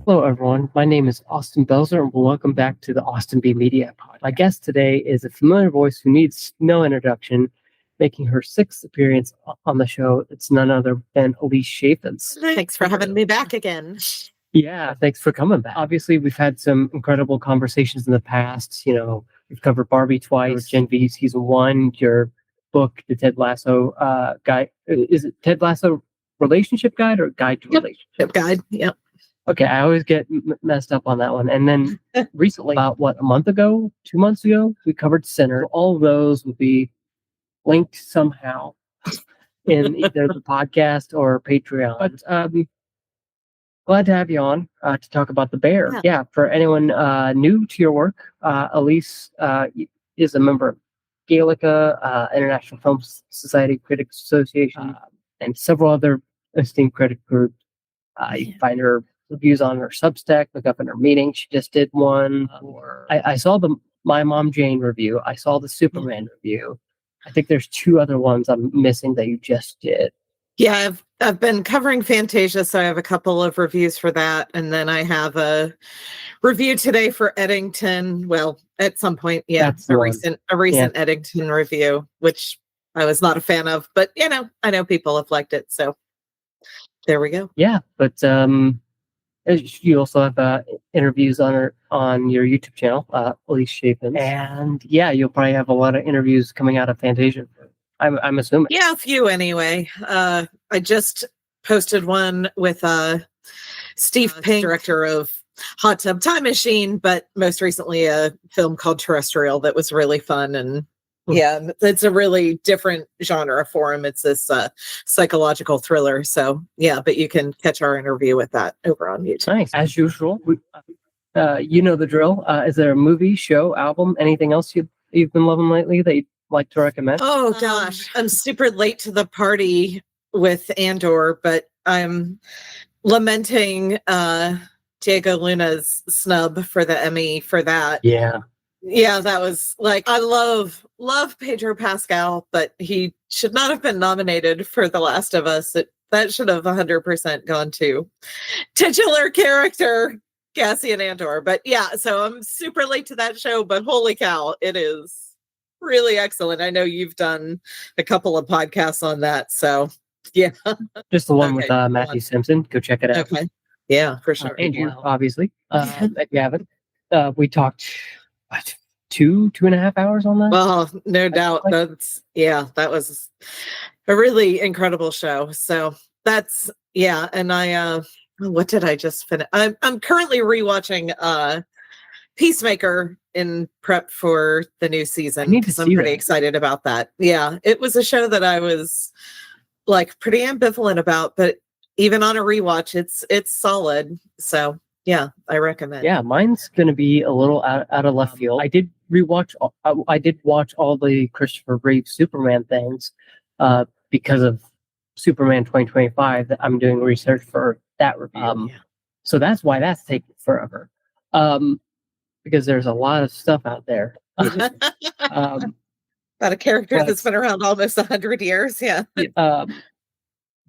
Hello, everyone. My name is Austin Belzer, and welcome back to the Austin B Media Pod. My guest today is a familiar voice who needs no introduction, making her sixth appearance on the show. It's none other than Alise Chaffins. Thanks for having me back again. Yeah, thanks for coming back. Obviously, we've had some incredible conversations in the past. You know, we've covered Barbie twice, Gen V season 1, your book, the Ted Lasso guide. Is it Ted Lasso relationship guide or guide to relationship? Guide, yep. Okay, I always get messed up on that one. And then recently, about a month ago, 2 months ago, we covered Sinner. All of those will be linked somehow in either the podcast or Patreon. But glad to have you on to talk about The Bear. Yeah, for anyone new to your work, Alise is a member of Gallica, International Film Society Critics Association, and several other esteemed critic groups. You can find her reviews on her Substack. Look up in her meeting. She just did one. I saw the My Mom Jane review. I saw the Superman review. I think there's 2 other ones I'm missing that you just did. Yeah, I've been covering Fantasia, so I have a couple of reviews for that, and then I have a review today for Eddington. Well, at some point, That's a recent Eddington review, which I was not a fan of, but I know people have liked it, so there we go. Yeah, but you also have interviews on your YouTube channel, Alise Chaffins, and you'll probably have a lot of interviews coming out of Fantasia. I'm assuming. Yeah, a few anyway. I just posted one with Steve Pink, director of Hot Tub Time Machine, but most recently a film called Terrestrial that was really fun. And yeah, it's a really different genre for him. It's this psychological thriller. So yeah, but you can catch our interview with that over on YouTube. Nice. As usual, you know the drill. Is there a movie, show, album, anything else you've been loving lately that you'd like to recommend? Oh gosh, I'm super late to the party with Andor, but I'm lamenting Diego Luna's snub for the Emmy for that. Yeah, that was like, I love Pedro Pascal, but he should not have been nominated for The Last of Us. That should have 100% gone to titular character Cassian Andor. But yeah, so I'm super late to that show, but holy cow, it is really excellent. I know you've done a couple of podcasts on that, so yeah. Just the one with Matthew Simpson. Go check it out. Okay. Yeah, for sure. And you, obviously, if you haven't. We talked 2.5 hours on that. Well, no doubt. That was a really incredible show. So that's and I what did I just finish? I'm currently rewatching Peacemaker in prep for the new season because I'm pretty excited about that. Yeah, it was a show that I was like pretty ambivalent about, but even on a rewatch, it's solid. So yeah, I recommend. Yeah, mine's gonna be a little out of left field. I did watch all the Christopher Reeve Superman things because of Superman 2025 that I'm doing research for that review. So that's why that's taking forever. Because there's a lot of stuff out there. About a character that's been around almost 100 years. Yeah.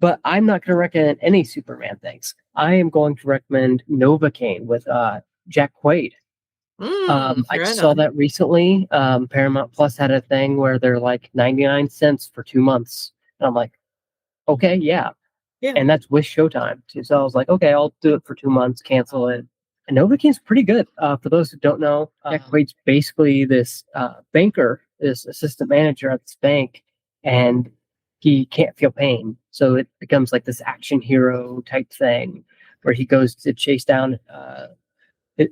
But I'm not going to recommend any Superman things. I am going to recommend Novocaine with Jack Quaid. I saw that recently. Paramount Plus had a thing where they're like 99 cents for 2 months. And I'm like, okay, yeah. And that's with Showtime too. So I was like, okay, I'll do it for 2 months, cancel it. And Novocaine's pretty good. For those who don't know, Jack Quaid's basically this banker, this assistant manager at this bank, and he can't feel pain. So it becomes like this action hero type thing where he goes to chase down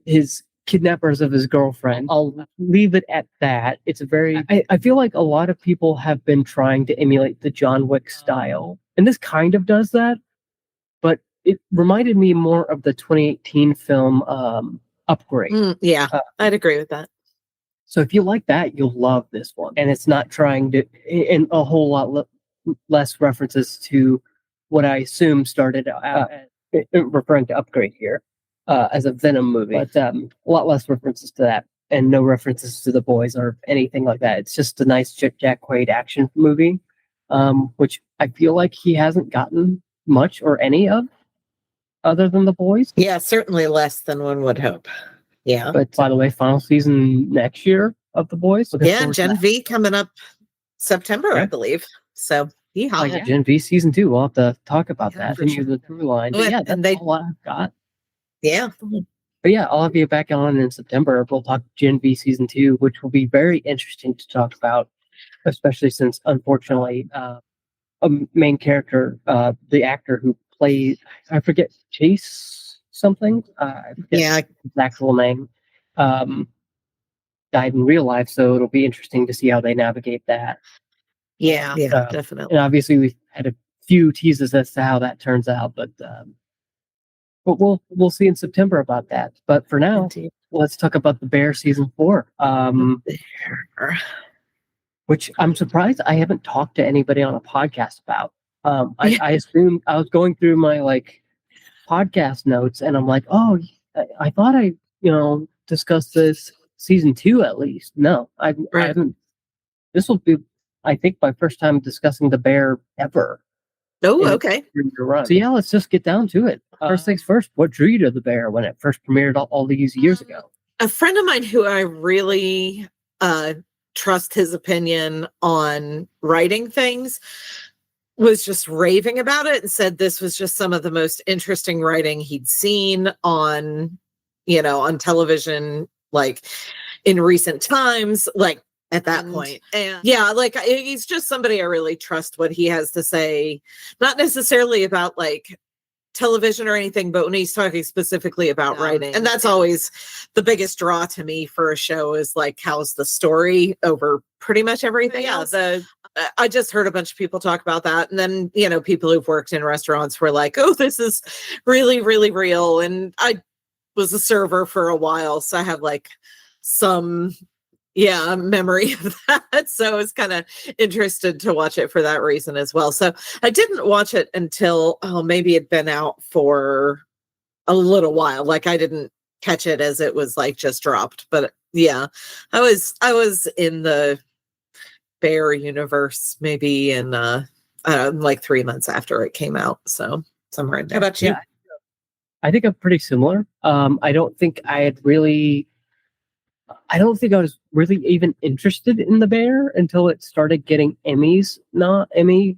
his kidnappers of his girlfriend. I'll leave it at that. It's a very, I feel like a lot of people have been trying to emulate the John Wick style. And this kind of does that, but it reminded me more of the 2018 film Upgrade. I'd agree with that. So if you like that, you'll love this one. And it's not trying to, and a whole lot less references to what I assume started referring to Upgrade here as a Venom movie. But a lot less references to that. And no references to The Boys or anything like that. It's just a nice Jack Quaid action movie, which I feel like he hasn't gotten much or any of. other than The Boys. Yeah, certainly less than one would hope. Yeah. But by the way, final season next year of The Boys. Yeah, Gen V coming up September, I believe. So, yeah, Gen V season 2. We'll have to talk about that. Continue the through line. But yeah, that's all I've got. Yeah. But yeah, I'll have you back on in September. We'll talk Gen V season 2, which will be very interesting to talk about, especially since, unfortunately, a main character, the actor who played, I forget, Chase something. I forget his actual name. Died in real life, so it'll be interesting to see how they navigate that. Yeah, definitely. And obviously, we've had a few teases as to how that turns out, but we'll see in September about that. But for now, let's talk about The Bear season 4. Which I'm surprised I haven't talked to anybody on a podcast about. I assumed I was going through my podcast notes, and I'm like, oh, I thought I discussed this season 2 at least. No, I haven't. This will be, I think, my first time discussing The Bear ever. Oh, okay. So yeah, let's just get down to it. First things first, what drew you to The Bear when it first premiered all these years ago? A friend of mine who I really trust his opinion on writing things was just raving about it and said this was just some of the most interesting writing he'd seen on television, in recent times, at that point. And yeah, he's just somebody I really trust what he has to say, not necessarily about television or anything, but when he's talking specifically about writing. And that's always the biggest draw to me for a show is how's the story over pretty much everything else. I just heard a bunch of people talk about that. And then, people who've worked in restaurants were like, oh, this is really, really real. And I was a server for a while, so I have some memory of that. So I was kind of interested to watch it for that reason as well. So I didn't watch it until maybe it'd been out for a little while. I didn't catch it as it was just dropped. But yeah, I was in the Bear universe maybe in 3 months after it came out. So somewhere in there. How about you? Yeah, I think I'm pretty similar. I don't think I was really even interested in The Bear until it started getting Emmys, not Emmy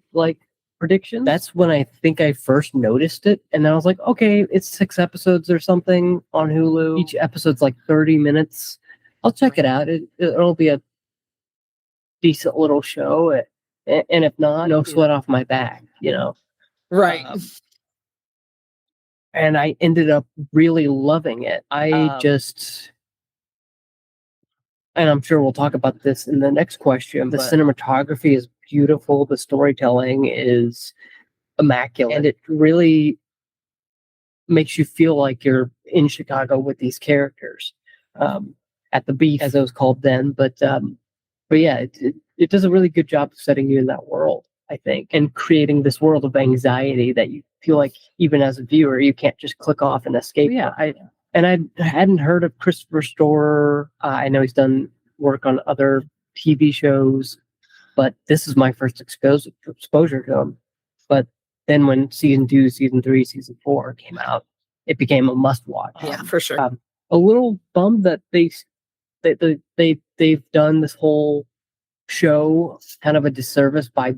predictions. That's when I think I first noticed it. And I was like, okay, it's 6 episodes or something on Hulu. Each episode's 30 minutes. I'll check it out. It'll be a decent little show. And if not, no sweat off my back, Right. And I ended up really loving it. And I'm sure we'll talk about this in the next question. The cinematography is beautiful. The storytelling is immaculate. And it really makes you feel like you're in Chicago with these characters. At the Beef, as it was called then. But yeah, it does a really good job of setting you in that world, I think, and creating this world of anxiety that you feel like, even as a viewer, you can't just click off and escape. Yeah, I hadn't heard of Christopher Storer. I know he's done work on other TV shows, but this is my first exposure to him. But then when season 2, season 3, season 4 came out, it became a must-watch. Yeah, for sure. A little bummed that they've done this whole show kind of a disservice by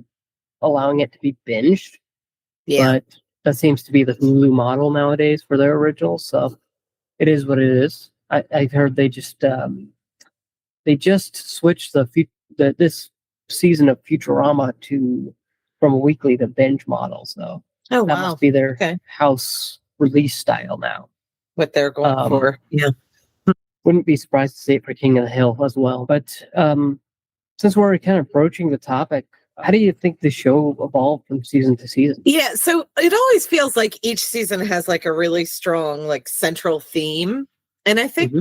allowing it to be binged. Yeah. But that seems to be the Hulu model nowadays for their originals, so it is what it is. I've heard they just switched this season of Futurama from a weekly to binge model. So that must be their house release style now. What they're going for. Yeah. Wouldn't be surprised to see it for King of the Hill as well. But since we're kind of broaching the topic, how do you think the show evolved from season to season? Yeah, so it always feels like each season has a really strong central theme. And I think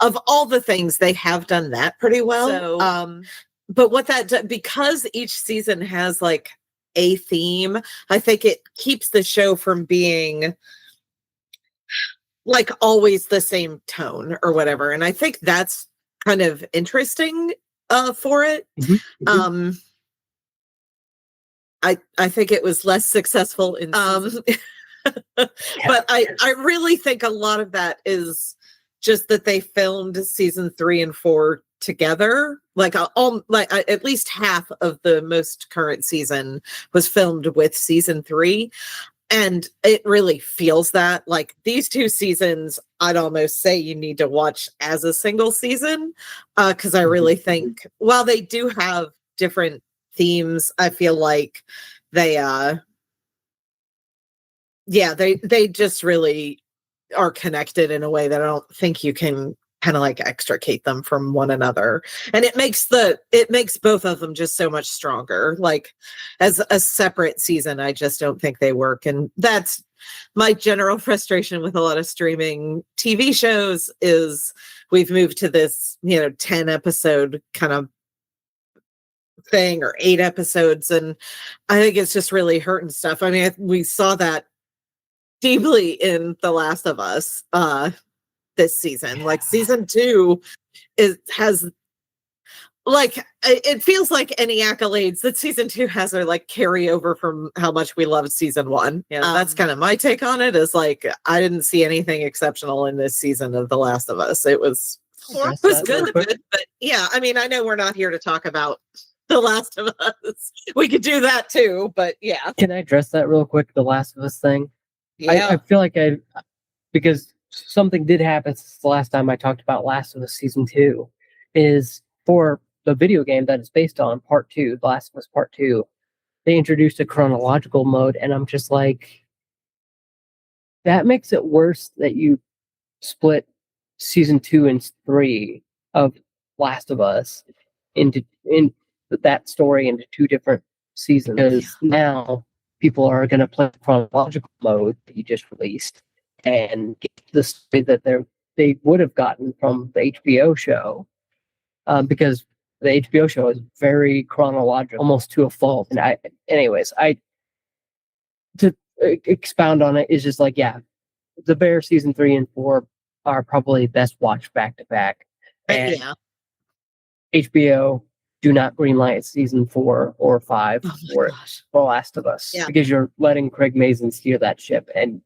of all the things, they have done that pretty well. So, but what because each season has a theme, I think it keeps the show from being always the same tone or whatever. And I think that's kind of interesting for it. I think it was less successful in But I really think a lot of that is just that they filmed season 3 and 4 together. Like at least half of the most current season was filmed with season 3. And it really feels that, like, these 2 seasons, I'd almost say you need to watch as a single season. Because I really think, while they do have different themes, I feel like they they just really are connected in a way that I don't think you can kind of like extricate them from one another. And it makes both of them just so much stronger. Like, as a separate season, I just don't think they work. And that's my general frustration with a lot of streaming TV shows, is we've moved to this, 10 episode kind of thing, or 8 episodes. And I think it's just really hurting stuff. I mean, we saw that deeply in The Last of Us this season. Like, season 2 has like, it feels like any accolades that season 2 has are like carryover from how much we loved season 1. Yeah, that's kind of my take on it. Is like, I didn't see anything exceptional in this season of The Last of Us. It was good, but yeah, I mean, I know we're not here to talk about The Last of Us. We could do that too, but yeah. Can I address that real quick? The Last of Us thing. Yeah. I feel like because something did happen since the last time I talked about Last of Us season 2, is for the video game that it's based on, part 2, The Last of Us Part 2, they introduced a chronological mode, and I'm just like, that makes it worse that you split season 2 and 3 of Last of Us in that story into 2 different seasons, because now people are going to play the chronological mode that you just released and get the story that they would have gotten from the HBO show, because the HBO show is very chronological, almost to a fault. And to expound on it, is just like, yeah, the Bear season 3 and 4 are probably best watched back to back. And HBO, do not greenlight season 4 or 5 for The Last of Us, because you're letting Craig Mazin steer that ship, and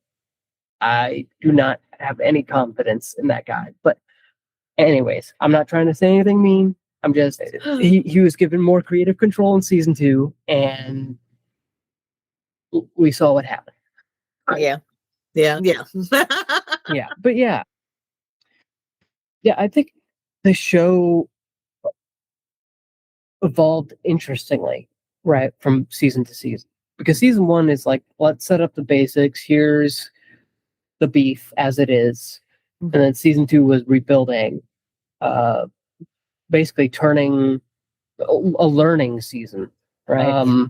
I do not have any confidence in that guy. But anyways, I'm not trying to say anything mean. I'm just, he was given more creative control in season 2, and we saw what happened. Yeah. But yeah, I think the show evolved interestingly, right, from season to season, because season 1 is like, let's set up the basics, here's the beef as it is. And then season 2 was rebuilding, basically turning a learning season, right?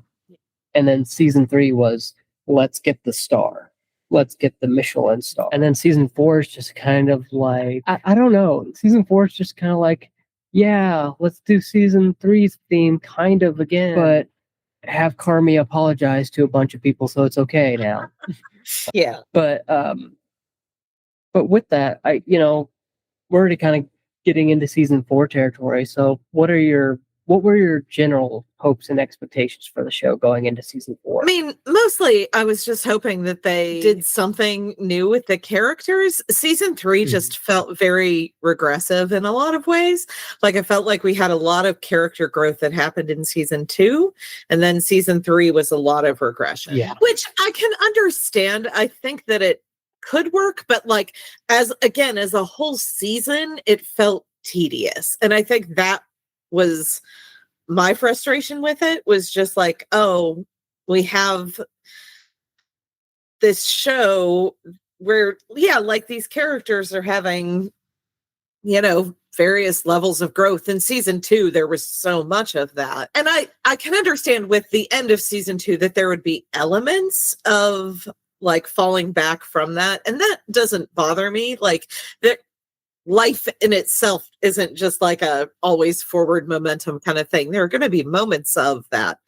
And then season 3 was, let's get the star, let's get the Michelin star. And then season 4 is just kind of like, I don't know, season 4 is just kind of like, yeah, let's do season 3's theme kind of again, but have Carmy apologize to a bunch of people, so it's okay now. Yeah. But with that, we're already kind of getting into season 4 territory. So what were your general hopes and expectations for the show going into season 4? I mean, mostly I was just hoping that they did something new with the characters. Season 3 just felt very regressive in a lot of ways. Like, I felt like we had a lot of character growth that happened in season 2, and then season 3 was a lot of regression. Yeah. Which I can understand. I think that it could work, but like, as a whole season, it felt tedious. And I think that was my frustration with it, was just like, oh, we have this show where, like, these characters are having, various levels of growth. In season 2, there was so much of that. And I can understand with the end of season 2 that there would be elements of like falling back from that. And that doesn't bother me. Like, that life in itself isn't just like a always forward momentum kind of thing. There are going to be moments of that.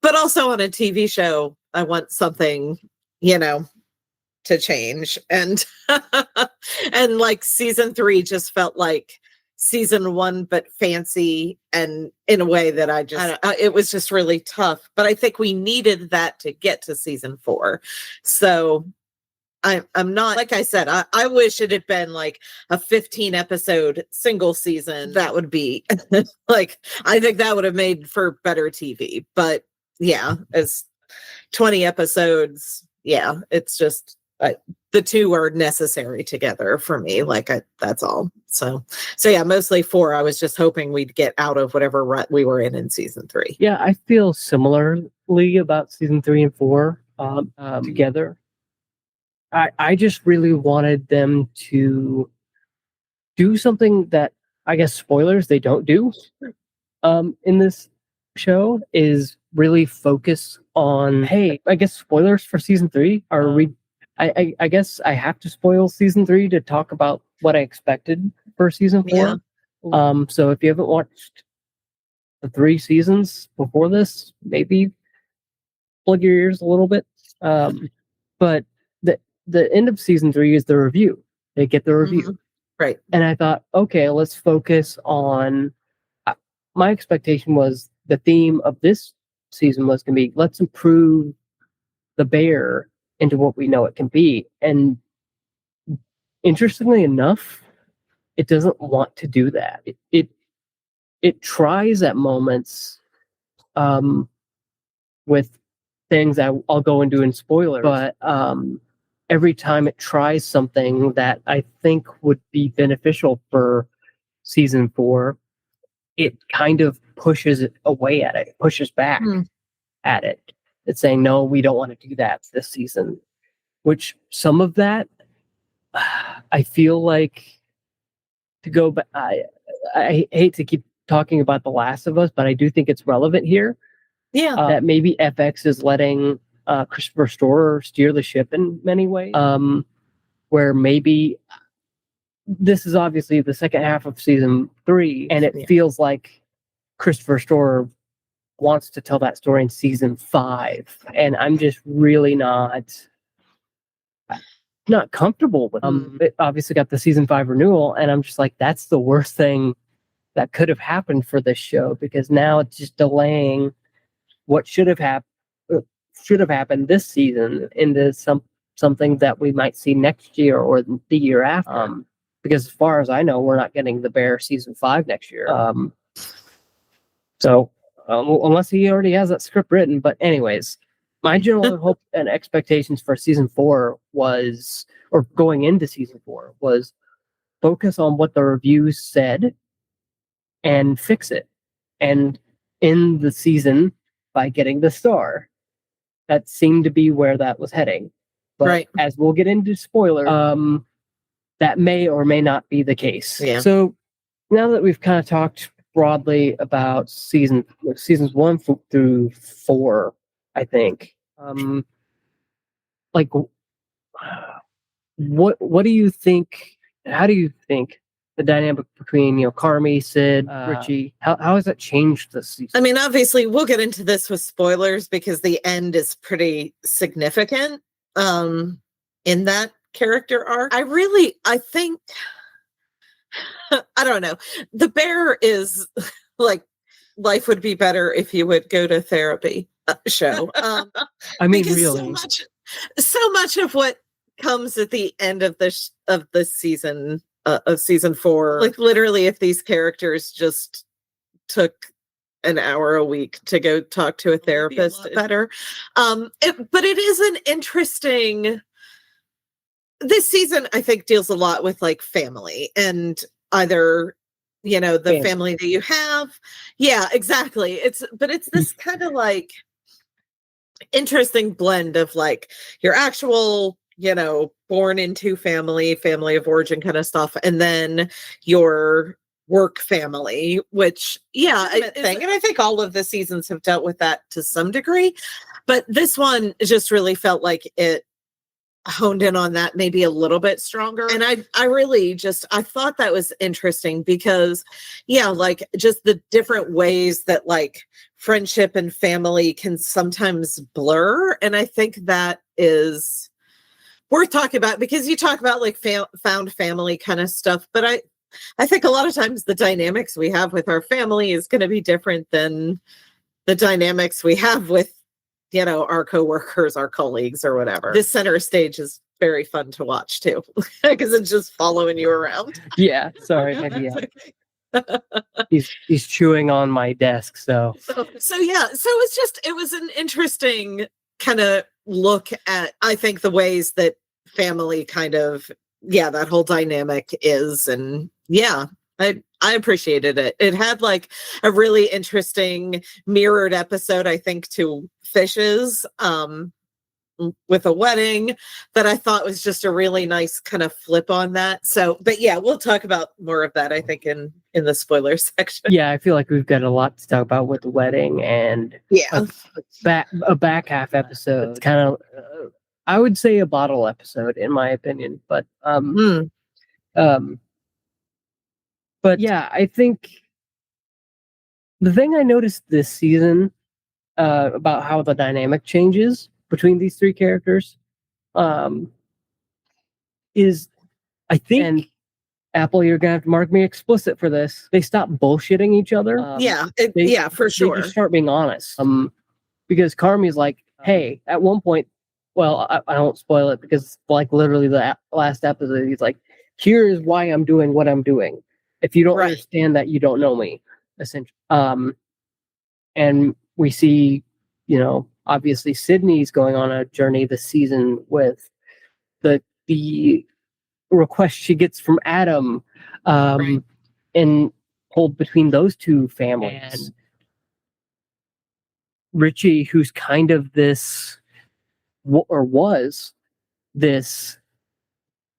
But also on a TV show, I want something, to change. And and like season 3 just felt like season 1, but fancy, and in a way that it was just really tough. But I think we needed that to get to season 4. So I'm not, like I said, I wish it had been like a 15 episode single season. That would be like, I think that would have made for better TV. But yeah, as 20 episodes, yeah, it's just the two are necessary together for me. That's all. So yeah, mostly 4. I was just hoping we'd get out of whatever rut we were in season 3. Yeah, I feel similarly about season 3 and 4 together. I just really wanted them to do something that, I guess, spoilers, they don't do in this show, is really focus on, hey, I guess spoilers for season 3 are I guess I have to spoil season 3 to talk about what I expected for season 4. Yeah. So if you haven't watched the 3 seasons before this, maybe plug your ears a little bit. But the end of season 3 is the review. They get the review. Mm-hmm. Right. And I thought, okay, let's focus on, my expectation was the theme of this season was going to be, let's improve the bear into what we know it can be. And interestingly enough, it doesn't want to do that. It tries at moments with things I'll go into in spoilers, but every time it tries something that I think would be beneficial for season 4, it kind of pushes it away at it, pushes back at it. It's saying, no, we don't want to do that this season. Which some of that, I feel like, to go back, I hate to keep talking about The Last of Us, but I do think it's relevant here. Yeah. That maybe FX is letting Christopher Storer steer the ship in many ways. Where maybe this is obviously the second half of season 3, and it feels like Christopher Storer wants to tell that story in season 5, and I'm just really not comfortable with it. Obviously got the season 5 renewal, and I'm just like, that's the worst thing that could have happened for this show, because now it's just delaying what should have happened this season into something that we might see next year or the year after. Because as far as I know, we're not getting the Bear season 5 next year. So unless he already has that script written. But anyways, my general hope and expectations for season 4 was, or going into season 4, was focus on what the reviews said and fix it. And end the season by getting the star. That seemed to be where that was heading. But as we'll get into spoilers, that may or may not be the case. Yeah. So now that we've kind of talked broadly about seasons 1 through 4, I think, like, what do you think? How do you think the dynamic between, Carmy, Sid, Richie, how has that changed this season? I mean, obviously, we'll get into this with spoilers because the end is pretty significant in that character arc. I think, I don't know. The Bear is like, life would be better if you would go to therapy show. I mean, really. So much of what comes at the end of this season, of season 4, like literally, if these characters just took an hour a week to go talk to a therapist, better. But it is an interesting. This season, I think, deals a lot with like family and either, the family that you have. Yeah, exactly. It's this kind of like interesting blend of like your actual, born into family of origin kind of stuff, and then your work family, which and I think all of the seasons have dealt with that to some degree, but this one just really felt like it honed in on that maybe a little bit stronger. And I really I thought that was interesting because like just the different ways that like friendship and family can sometimes blur. And I think that is worth talking about, because you talk about like found family kind of stuff, but I think a lot of times the dynamics we have with our family is going to be different than the dynamics we have with, our coworkers, our colleagues, or whatever. This center stage is very fun to watch too, because it's just following you around. Yeah, sorry, maybe. He's chewing on my desk, so yeah. So it was an interesting kind of look at, I think, the ways that family kind of, that whole dynamic is, and I appreciated it. It had like a really interesting mirrored episode, I think, to Fish's, with a wedding, that I thought was just a really nice kind of flip on that. So, but we'll talk about more of that, I think, in the spoiler section. Yeah, I feel like we've got a lot to talk about with the wedding, and a back half episode. It's kind of, I would say, a bottle episode, in my opinion. But I think the thing I noticed this season about how the dynamic changes between these three characters is, I think, and Apple, you're gonna have to mark me explicit for this, they stop bullshitting each other. For sure. They just start being honest. Because Carmy's like, hey, at one point, well, I won't spoil it, because like literally the last episode, he's like, here is why I'm doing what I'm doing. If you don't understand that, you don't know me, essentially. And we see, obviously Sydney's going on a journey this season with the request she gets from Adam, and pulled between those two families. And Richie, who's kind of this, or was this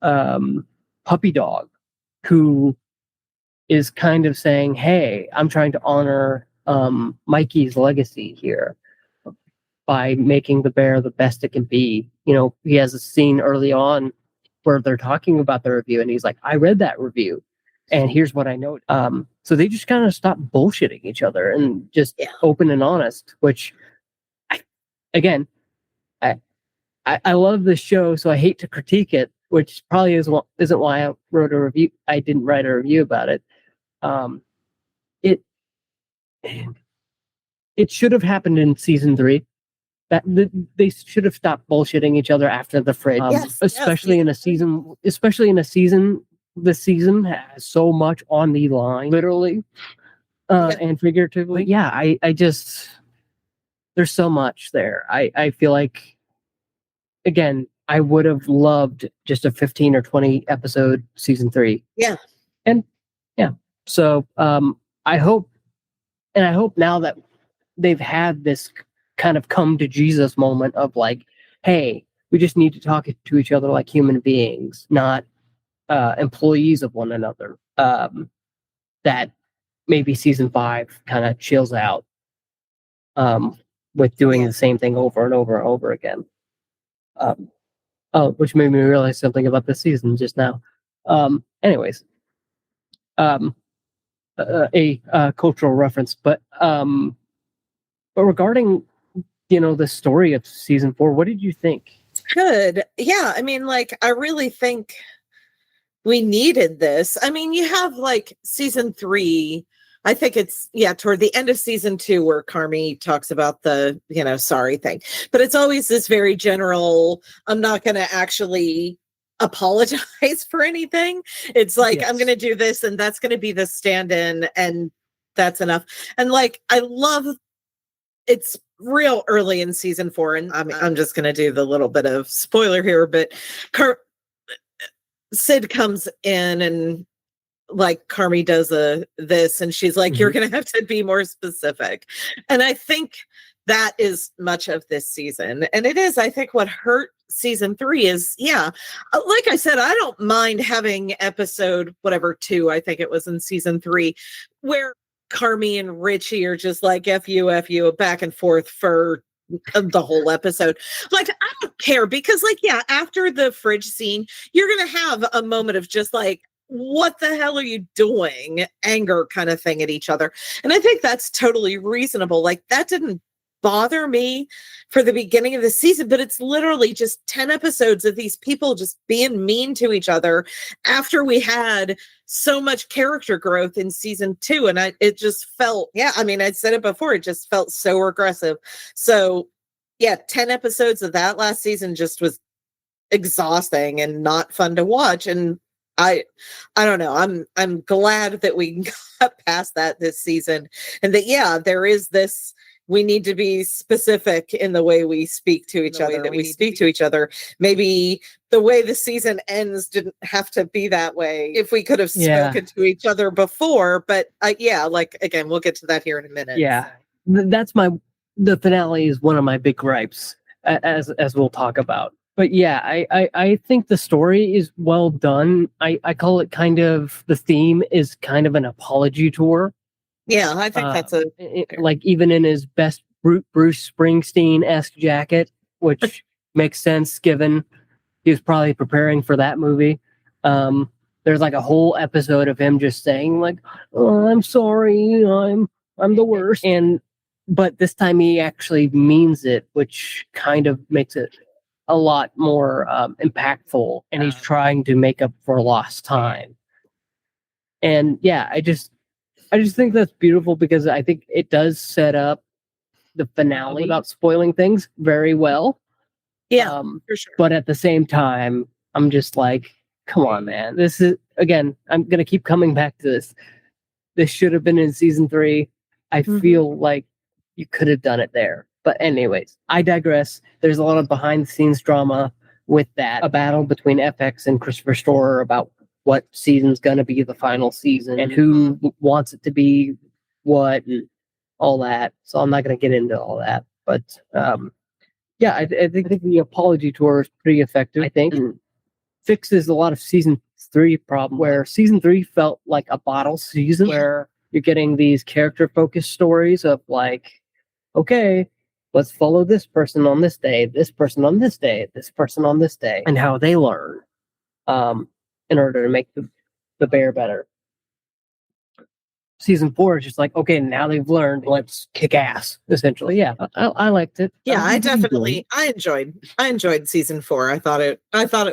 puppy dog, who is kind of saying, hey, I'm trying to honor Mikey's legacy here by making the bear the best it can be. He has a scene early on where they're talking about the review, and he's like, I read that review, and here's what I know. So they just kind of stop bullshitting each other and just open and honest, which, I love this show, so I hate to critique it, which probably isn't why I wrote a review. I didn't write a review about it. It should have happened in season 3. That they should have stopped bullshitting each other after the fridge, especially in a season. This season has so much on the line, literally and figuratively. Yeah, I just, there's so much there. I feel like, again, I would have loved just a 15 or 20 episode season 3. Yeah, and so I hope now that they've had this kind of come to Jesus moment of like, hey, we just need to talk to each other like human beings, not employees of one another. That maybe season 5 kind of chills out with doing the same thing over and over and over again. Which made me realize something about this season just now. Anyways, a cultural reference, but regarding the story of season 4, what did you think? Good. Yeah, I mean, like, I really think we needed this. I mean, you have like season 3. I think it's toward the end of season 2 where Carmy talks about the sorry thing, but it's always this very general, I'm not going to actually apologize for anything. It's like, I'm going to do this, and that's going to be the stand-in, and that's enough. And like, I love, it's real early in season 4, and I'm just going to do the little bit of spoiler here, but Sid comes in, and like Carmy does this, and she's like, you're going to have to be more specific. And I think that is much of this season. And it is, I think, what hurt season 3 is, like I said, I don't mind having episode 2, I think it was in season 3, where Carmy and Richie are just like, F you, back and forth for the whole episode. Like, I don't care, because like, after the fridge scene, you're going to have a moment of just like, what the hell are you doing? Anger kind of thing at each other. And I think that's totally reasonable. Like, that didn't bother me for the beginning of the season, but it's literally just 10 episodes of these people just being mean to each other after we had so much character growth in season 2. And it just felt, I mean, I said it before, it just felt so regressive. So 10 episodes of that last season just was exhausting and not fun to watch. And I don't know. I'm glad that we got past that this season, and that there is this. We need to be specific in the way we speak to each other. That we speak to each other. Maybe the way the season ends didn't have to be that way. If we could have spoken to each other before, but like again, we'll get to that here in a minute. Yeah, that's the finale is one of my big gripes, as we'll talk about. But I think the story is well done. I call it kind of, the theme is kind of an apology tour. Yeah, I think that's like even in his best Bruce Springsteen-esque jacket, which makes sense given he was probably preparing for that movie. There's like a whole episode of him just saying like, "Oh, I'm sorry, I'm the worst," but this time he actually means it, which kind of makes it a lot more impactful, and he's trying to make up for lost time. And I just think that's beautiful, because I think it does set up the finale without spoiling things very well. For sure. But at the same time, I'm just like, come on, man. This is, again, I'm gonna keep coming back to this. This should have been in season 3. I feel like you could have done it there. But anyways, I digress. There's a lot of behind the scenes drama with that. A battle between FX and Christopher Storer about what season's going to be the final season and who wants it to be what and all that. So I'm not going to get into all that. But I think the apology tour is pretty effective. I think fixes a lot of season 3 problem, where season 3 felt like a bottle season, where you're getting these character focused stories of like, okay, let's follow this person on this day, this person on this day, this person on this day, and how they learn in order to make the bear better. Season 4 is just like, okay, now they've learned, let's kick ass, essentially. I liked it. I enjoyed season 4. I thought it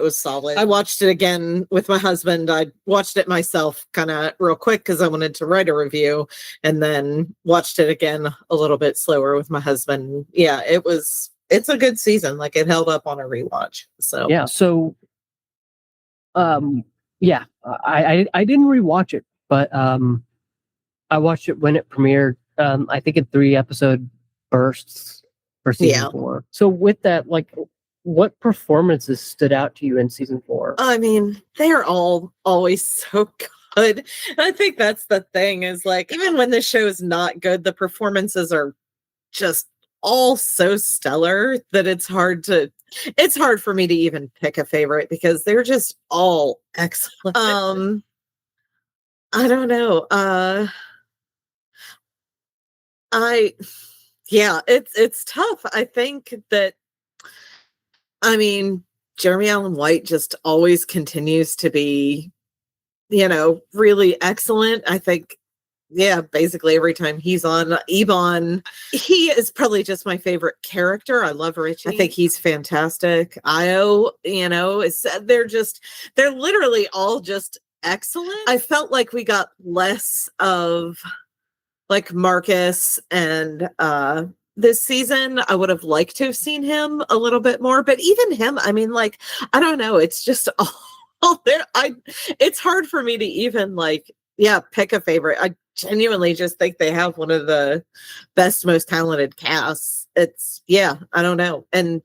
was solid. I watched it again with my husband. I watched it myself kind of real quick because I wanted to write a review, and then watched it again a little bit slower with my husband. It's a good season. Like, it held up on a rewatch. So I didn't rewatch it, but I watched it when it premiered. I think in 3 episode bursts for season 4. So with that, like, what performances stood out to you in season 4? I mean, they're all always so good. I think that's the thing, is like, even when the show is not good, the performances are just all so stellar that it's hard for me to even pick a favorite, because they're just all excellent. I don't know. It's tough. I think that, I mean, Jeremy Allen White just always continues to be, really excellent. I think, basically every time he's on, Ebon, he is probably just my favorite character. I love Richie. I think he's fantastic. Io, they're literally all just excellent. I felt like we got less of like Marcus, and this season I would have liked to have seen him a little bit more, but even him, I mean, like, I don't know, it's just all there. It's hard for me to even pick a favorite. I genuinely just think they have one of the best, most talented casts. I don't know. And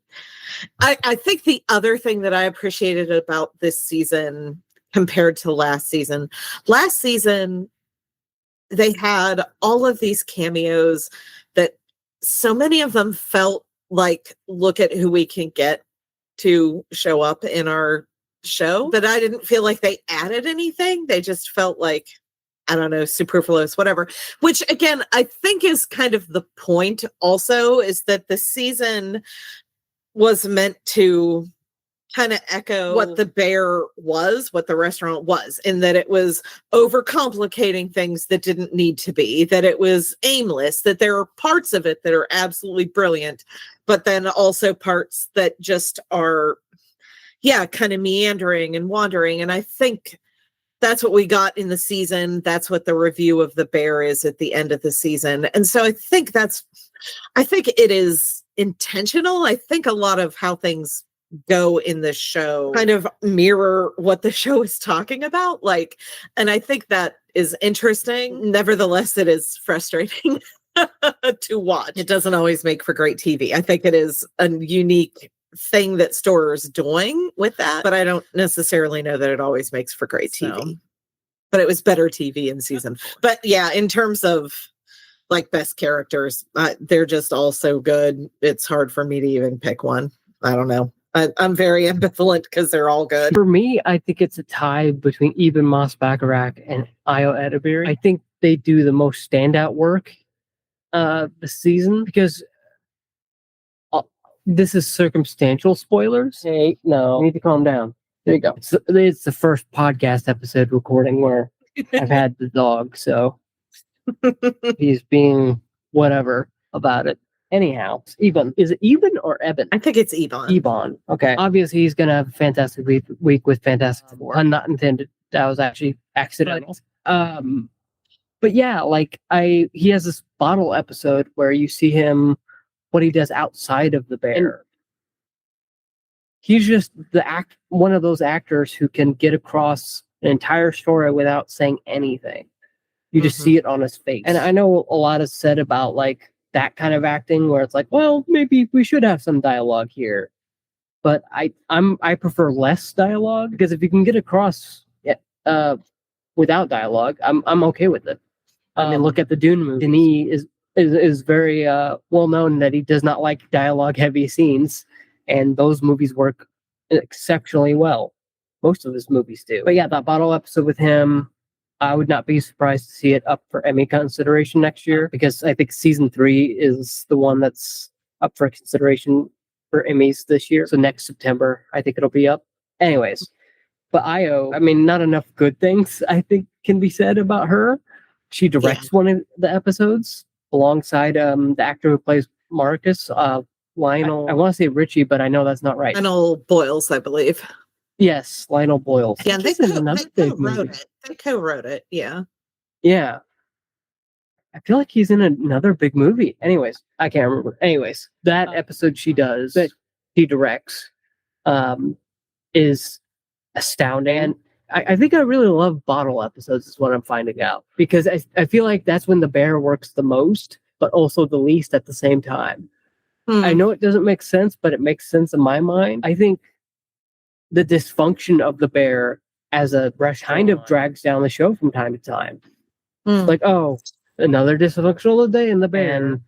I think the other thing that I appreciated about this season compared to last season, they had all of these cameos that so many of them felt like, look at who we can get to show up in our show. But I didn't feel like they added anything. They just felt like, I don't know, superfluous, whatever. Which, again, I think is kind of the point also, is that the season was meant to kind of echo what the bear was, what the restaurant was, in that it was overcomplicating things that didn't need to be, that it was aimless, that there are parts of it that are absolutely brilliant, but then also parts that just are, kind of meandering and wandering. And I think that's what we got in the season. That's what the review of the bear is at the end of the season. And so I think it is intentional. I think a lot of how things go in the show kind of mirror what the show is talking about. And I think that is interesting. Nevertheless, it is frustrating to watch. It doesn't always make for great TV. I think it is a unique thing that Storer's doing with that, but I don't necessarily know that it always makes for great TV. So, but it was better TV in season 4. But yeah, in terms of best characters, they're just all so good. It's hard for me to even pick one. I don't know. I'm very ambivalent because they're all good. For me, I think it's a tie between Eben Moss-Bacharach and Io Edeberry. I think they do the most standout work this season because this is circumstantial spoilers. Hey, no, you need to calm down. There you go. It's the first podcast episode recording where I've had the dog, so he's being whatever about it. Anyhow, Eben. Is it Eben or Eben? I think it's Eben. Eben. Okay. Obviously, he's going to have a fantastic week with Fantastic Four. Pun not intended. That was actually accidental. But yeah, he has this bottle episode where you see him, what he does outside of the bear. And he's just one of those actors who can get across an entire story without saying anything. You just see it on his face. And I know a lot is said about that kind of acting where it's well, maybe we should have some dialogue here. But I prefer less dialogue because if you can get across without dialogue, I'm okay with it. I mean, look at the Dune movie. Denis is very well known that he does not like dialogue heavy scenes, and those movies work exceptionally well. Most of his movies do. But yeah, that bottle episode with him, I would not be surprised to see it up for Emmy consideration next year because I think season 3 is the one that's up for consideration for Emmys this year. So next September, I think it'll be up. Anyways, but Io, I mean, not enough good things I think can be said about her. She directs one of the episodes alongside the actor who plays Marcus, Lionel. I want to say Richie, but I know that's not right. Lionel Boyles, I believe. Yes, Lionel Boyles. Yeah, they co-wrote it. They co-wrote it, yeah. Yeah. I feel like he's in another big movie. Anyways, I can't remember. Anyways, that episode she does, that she directs, is astounding. And I think I really love bottle episodes is what I'm finding out. Because I feel like that's when the bear works the most, but also the least at the same time. I know it doesn't make sense, but it makes sense in my mind. I think the dysfunction of the bear as a restaurant kind of drags down the show from time to time. Oh, another dysfunctional day in the bear.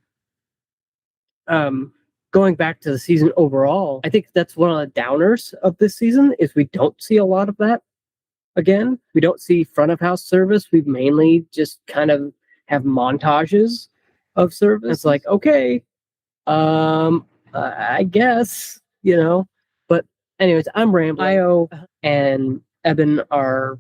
And going back to the season overall, I think that's one of the downers of this season is we don't see a lot of that again. We don't see front of house service. We mainly just kind of have montages of service. It's okay, I guess, but anyways, I'm rambling. Io and Eben are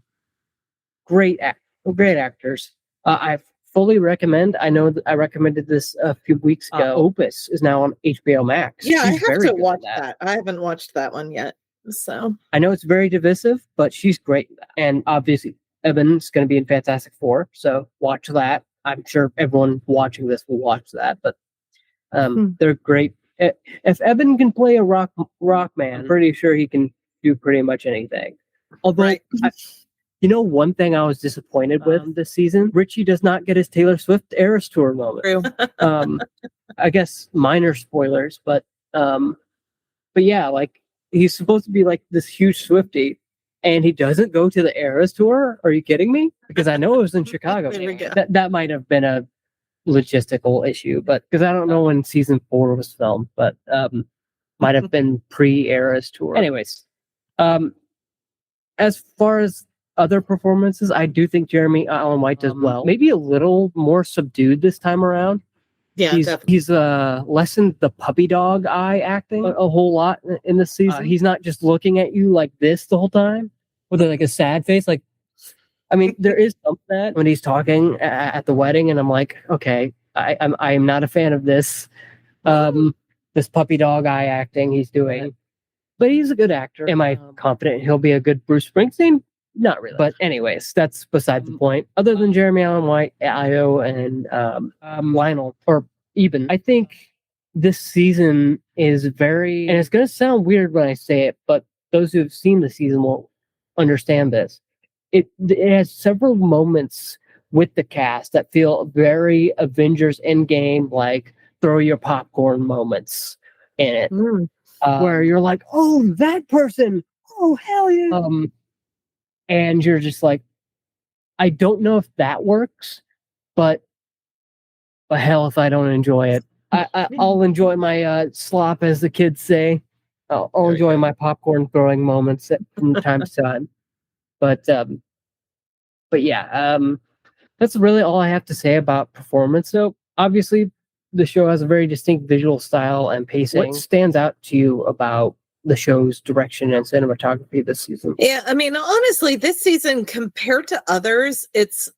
great actors. I fully recommend. I know that I recommended this a few weeks ago. Opus is now on HBO Max. Yeah, she's I have to watch that. I haven't watched that one yet. So I know it's very divisive, but she's great. And obviously, Eben's going to be in Fantastic Four, so watch that. I'm sure everyone watching this will watch that. But they're great. If Eben can play a rock man, I'm pretty sure he can do pretty much anything. Although, one thing I was disappointed with this season, Richie does not get his Taylor Swift Eras Tour moment. True. I guess minor spoilers, but yeah, he's supposed to be this huge Swiftie, and he doesn't go to the Eras Tour. Are you kidding me? Because I know it was in Chicago. That might have been a logistical issue, but because I don't know when season 4 was filmed, but might have been pre-Eras Tour. Anyways, as far as other performances, I do think Jeremy Allen White does well. Maybe a little more subdued this time around. Yeah, he's lessened the puppy dog eye acting a whole lot in this season. He's not just looking at you like this the whole time with like a sad face. Like, I mean, there is some of that when he's talking at the wedding, and I'm like, okay, I'm not a fan of this. This puppy dog eye acting he's doing. But he's a good actor. Am I confident he'll be a good Bruce Springsteen? Not really. But anyways, that's beside the point. Other than Jeremy Allen White, Io, and Lionel, or Eben, I think this season is very, and it's going to sound weird when I say it, but those who have seen the season will understand this. It has several moments with the cast that feel very Avengers Endgame, like throw your popcorn moments in it. Where you're like, oh, that person, oh, hell yeah. And you're just like, I don't know if that works, but hell if I don't enjoy it. I'll enjoy my slop, as the kids say. I'll enjoy my popcorn throwing moments from time to time. But yeah, that's really all I have to say about performance. So obviously, the show has a very distinct visual style and pacing. What stands out to you about the show's direction and cinematography this season? Yeah, I mean, honestly, this season compared to others, it's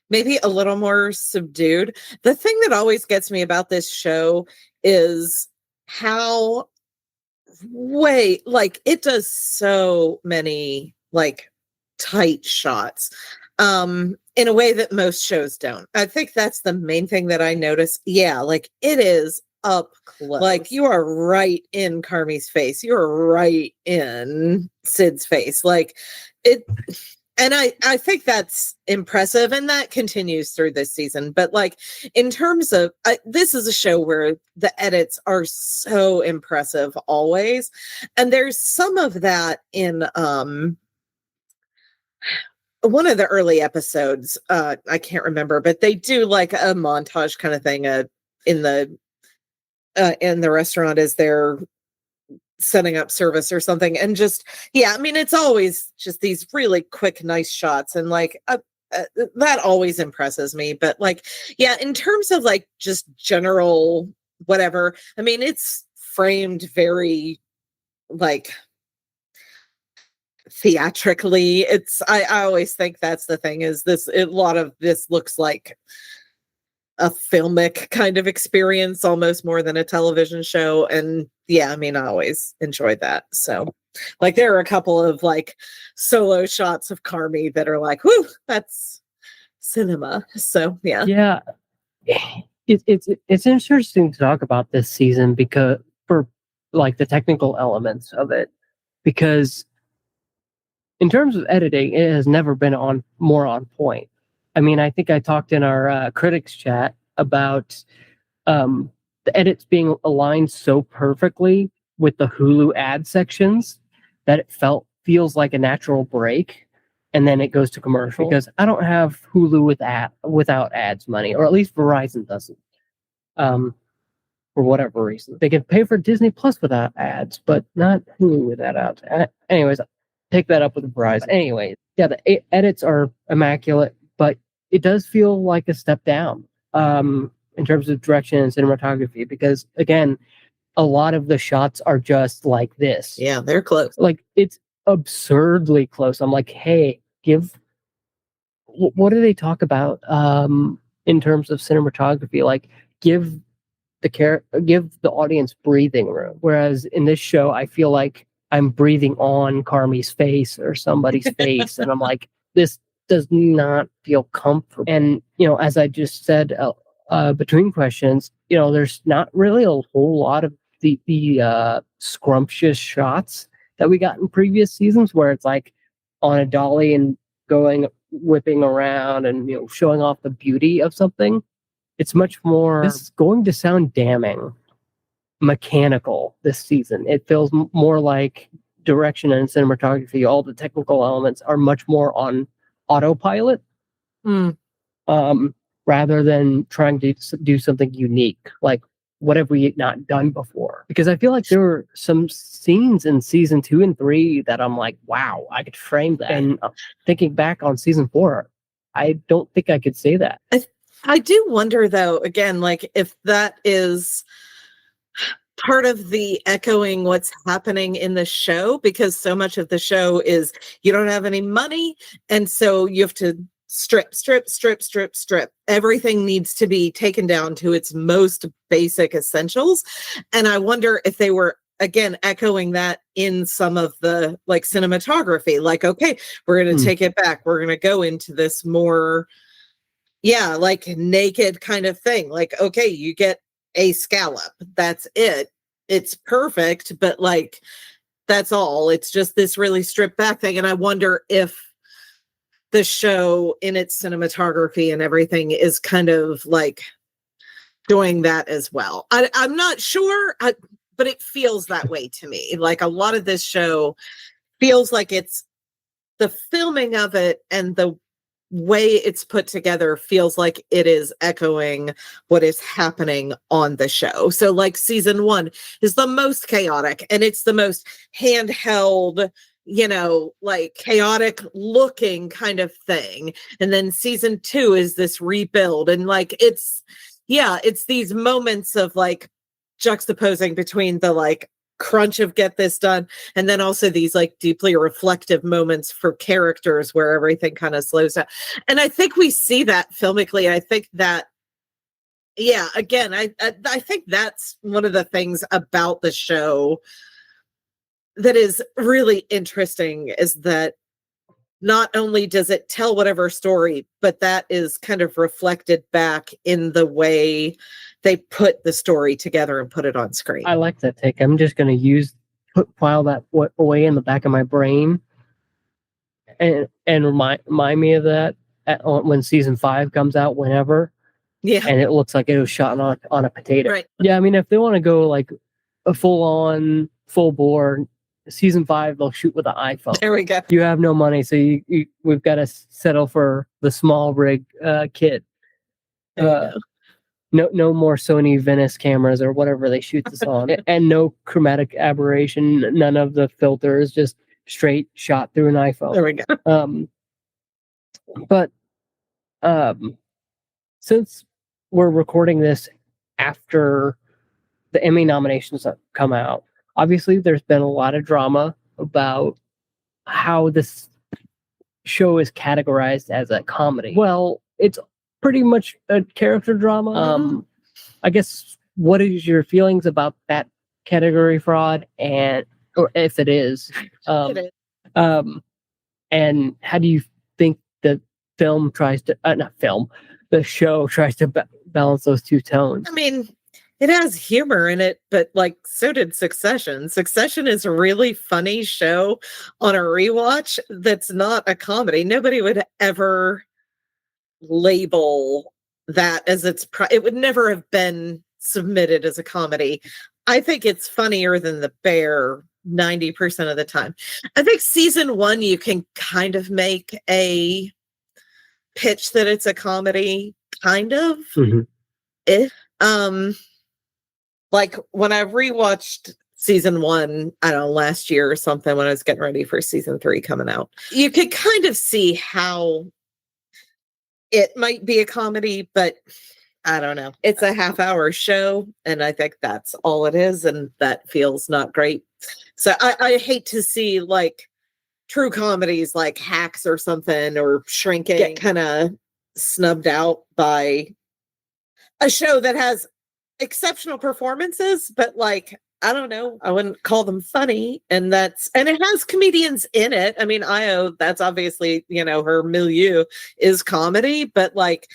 maybe a little more subdued. The thing that always gets me about this show is how it does so many tight shots. In a way that most shows don't. I think that's the main thing that I notice. Yeah, it is up close. You are right in Carmy's face. You're right in Sid's face. And I think that's impressive, and that continues through this season. But in terms of, this is a show where the edits are so impressive always. And there's some of that in one of the early episodes, I can't remember, but they do a montage kind of thing in the restaurant as they're setting up service or something. And just, yeah, I mean, it's always just these really quick, nice shots. And that always impresses me. But yeah, in terms of just general whatever, I mean, it's framed very theatrically. I always think that's the thing, is a lot of this looks like a filmic kind of experience almost more than a television show. And yeah, I mean, I always enjoyed that. So there are a couple of solo shots of Carmy that are whoo, that's cinema. So yeah it's interesting to talk about this season because for the technical elements of it, because in terms of editing, it has never been more on point. I mean, I think I talked in our critics chat about the edits being aligned so perfectly with the Hulu ad sections that it feels like a natural break, and then it goes to commercial. Because I don't have Hulu without ads money, or at least Verizon doesn't. For whatever reason, they can pay for Disney Plus without ads, but not Hulu without ads. Anyways, take that up with Verizon. Anyway, yeah, the edits are immaculate, but it does feel like a step down in terms of direction and cinematography, because again, a lot of the shots are just like this. Yeah, they're close. It's absurdly close. I'm like, hey, what do they talk about in terms of cinematography? Give the audience breathing room. Whereas in this show, I feel like I'm breathing on Carmy's face or somebody's face, and I'm like, this does not feel comfortable. And as I just said, between questions, there's not really a whole lot of the scrumptious shots that we got in previous seasons, where it's on a dolly and whipping around and showing off the beauty of something. It's much more. This is going to sound damning mechanical this season. It feels more like direction and cinematography. All the technical elements are much more on autopilot, rather than trying to do something unique. What have we not done before? Because I feel like there were some scenes in season 2 and 3 that I'm like, wow, I could frame that. And thinking back on season 4, I don't think I could say that. I do wonder, though, again, like if that is part of the echoing what's happening in the show, because so much of the show is you don't have any money, and so you have to strip. Everything needs to be taken down to its most basic essentials. And I wonder if they were, again, echoing that in some of the like cinematography, like, okay, we're going to take it back. We're going to go into this more, like naked kind of thing. Like, okay, you get a scallop. That's it. It's perfect, but like, that's all. It's just this really stripped back thing. And I wonder if the show in its cinematography and everything is kind of like doing that as well. I'm not sure, but it feels that way to me. Like a lot of this show feels like it's the filming of it and the way it's put together feels like it is echoing what is happening on the show. So like season 1 is the most chaotic and it's the most handheld, like chaotic looking kind of thing. And then season 2 is this rebuild. And like, it's these moments of like juxtaposing between the like crunch of get this done and then also these like deeply reflective moments for characters where everything kind of slows down. And I think we see that filmically. I think that again, I think that's one of the things about the show that is really interesting, is that not only does it tell whatever story, but that is kind of reflected back in the way they put the story together and put it on screen. I like that take. I'm just going to file that away in the back of my brain and remind me of that when season 5 comes out, whenever. Yeah. And it looks like it was shot on a potato. Right. Yeah, I mean, if they want to go like a full bore, season 5, they'll shoot with an iPhone. There we go. You have no money, so we've got to settle for the small rig kit. No more Sony Venice cameras or whatever they shoot this on, and no chromatic aberration, none of the filters, just straight shot through an iPhone. There we go. But since we're recording this after the Emmy nominations have come out, obviously there's been a lot of drama about how this show is categorized as a comedy. Well, it's pretty much a character drama. I guess, what is your feelings about that category fraud, or if it is? It is. And how do you think the show tries to balance those two tones? I mean, it has humor in it, but like, so did Succession. Succession is a really funny show on a rewatch that's not a comedy. Nobody would ever label that as it would never have been submitted as a comedy. I think it's funnier than The Bear 90% of the time. I think season 1, you can kind of make a pitch that it's a comedy, kind of. Like when I rewatched season 1, I don't know, last year or something, when I was getting ready for season 3 coming out, you could kind of see how it might be a comedy, but I don't know. It's a half-hour show, and I think that's all it is, and that feels not great. So I hate to see like true comedies like Hacks or something, or Shrinking, get kind of snubbed out by a show that has exceptional performances, but like, I don't know, I wouldn't call them funny. And it has comedians in it. I mean, Io, that's obviously, her milieu is comedy, but like,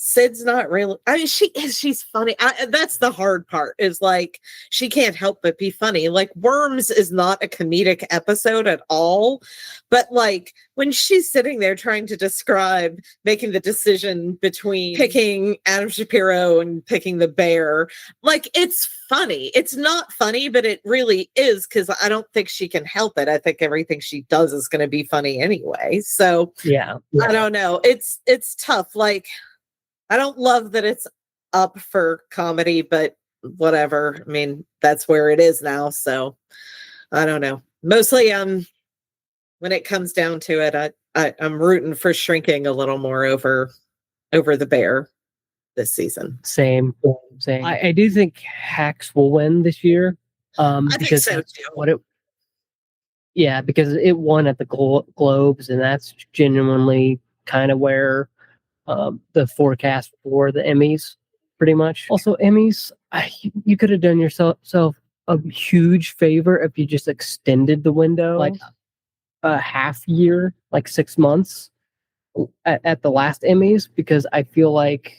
Sid's not really, I mean, she's funny. That's the hard part, is like, she can't help but be funny. Like, Worms is not a comedic episode at all, but like, when she's sitting there trying to describe making the decision between picking Adam Shapiro and picking the bear, like, it's funny. It's not funny, but it really is, because I don't think she can help it. I think everything she does is going to be funny anyway. So yeah. I don't know. It's tough. Like, I don't love that it's up for comedy, but whatever. I mean, that's where it is now. So I don't know. Mostly, when it comes down to it, I'm rooting for Shrinking a little more over The Bear. this season. Same. I do think Hacks will win this year. I think so too. Because it won at the Globes, and that's genuinely kind of where the forecast for the Emmys, pretty much. Also, Emmys, you could have done yourself a huge favor if you just extended the window like a half year, like 6 months at the last Emmys, because I feel like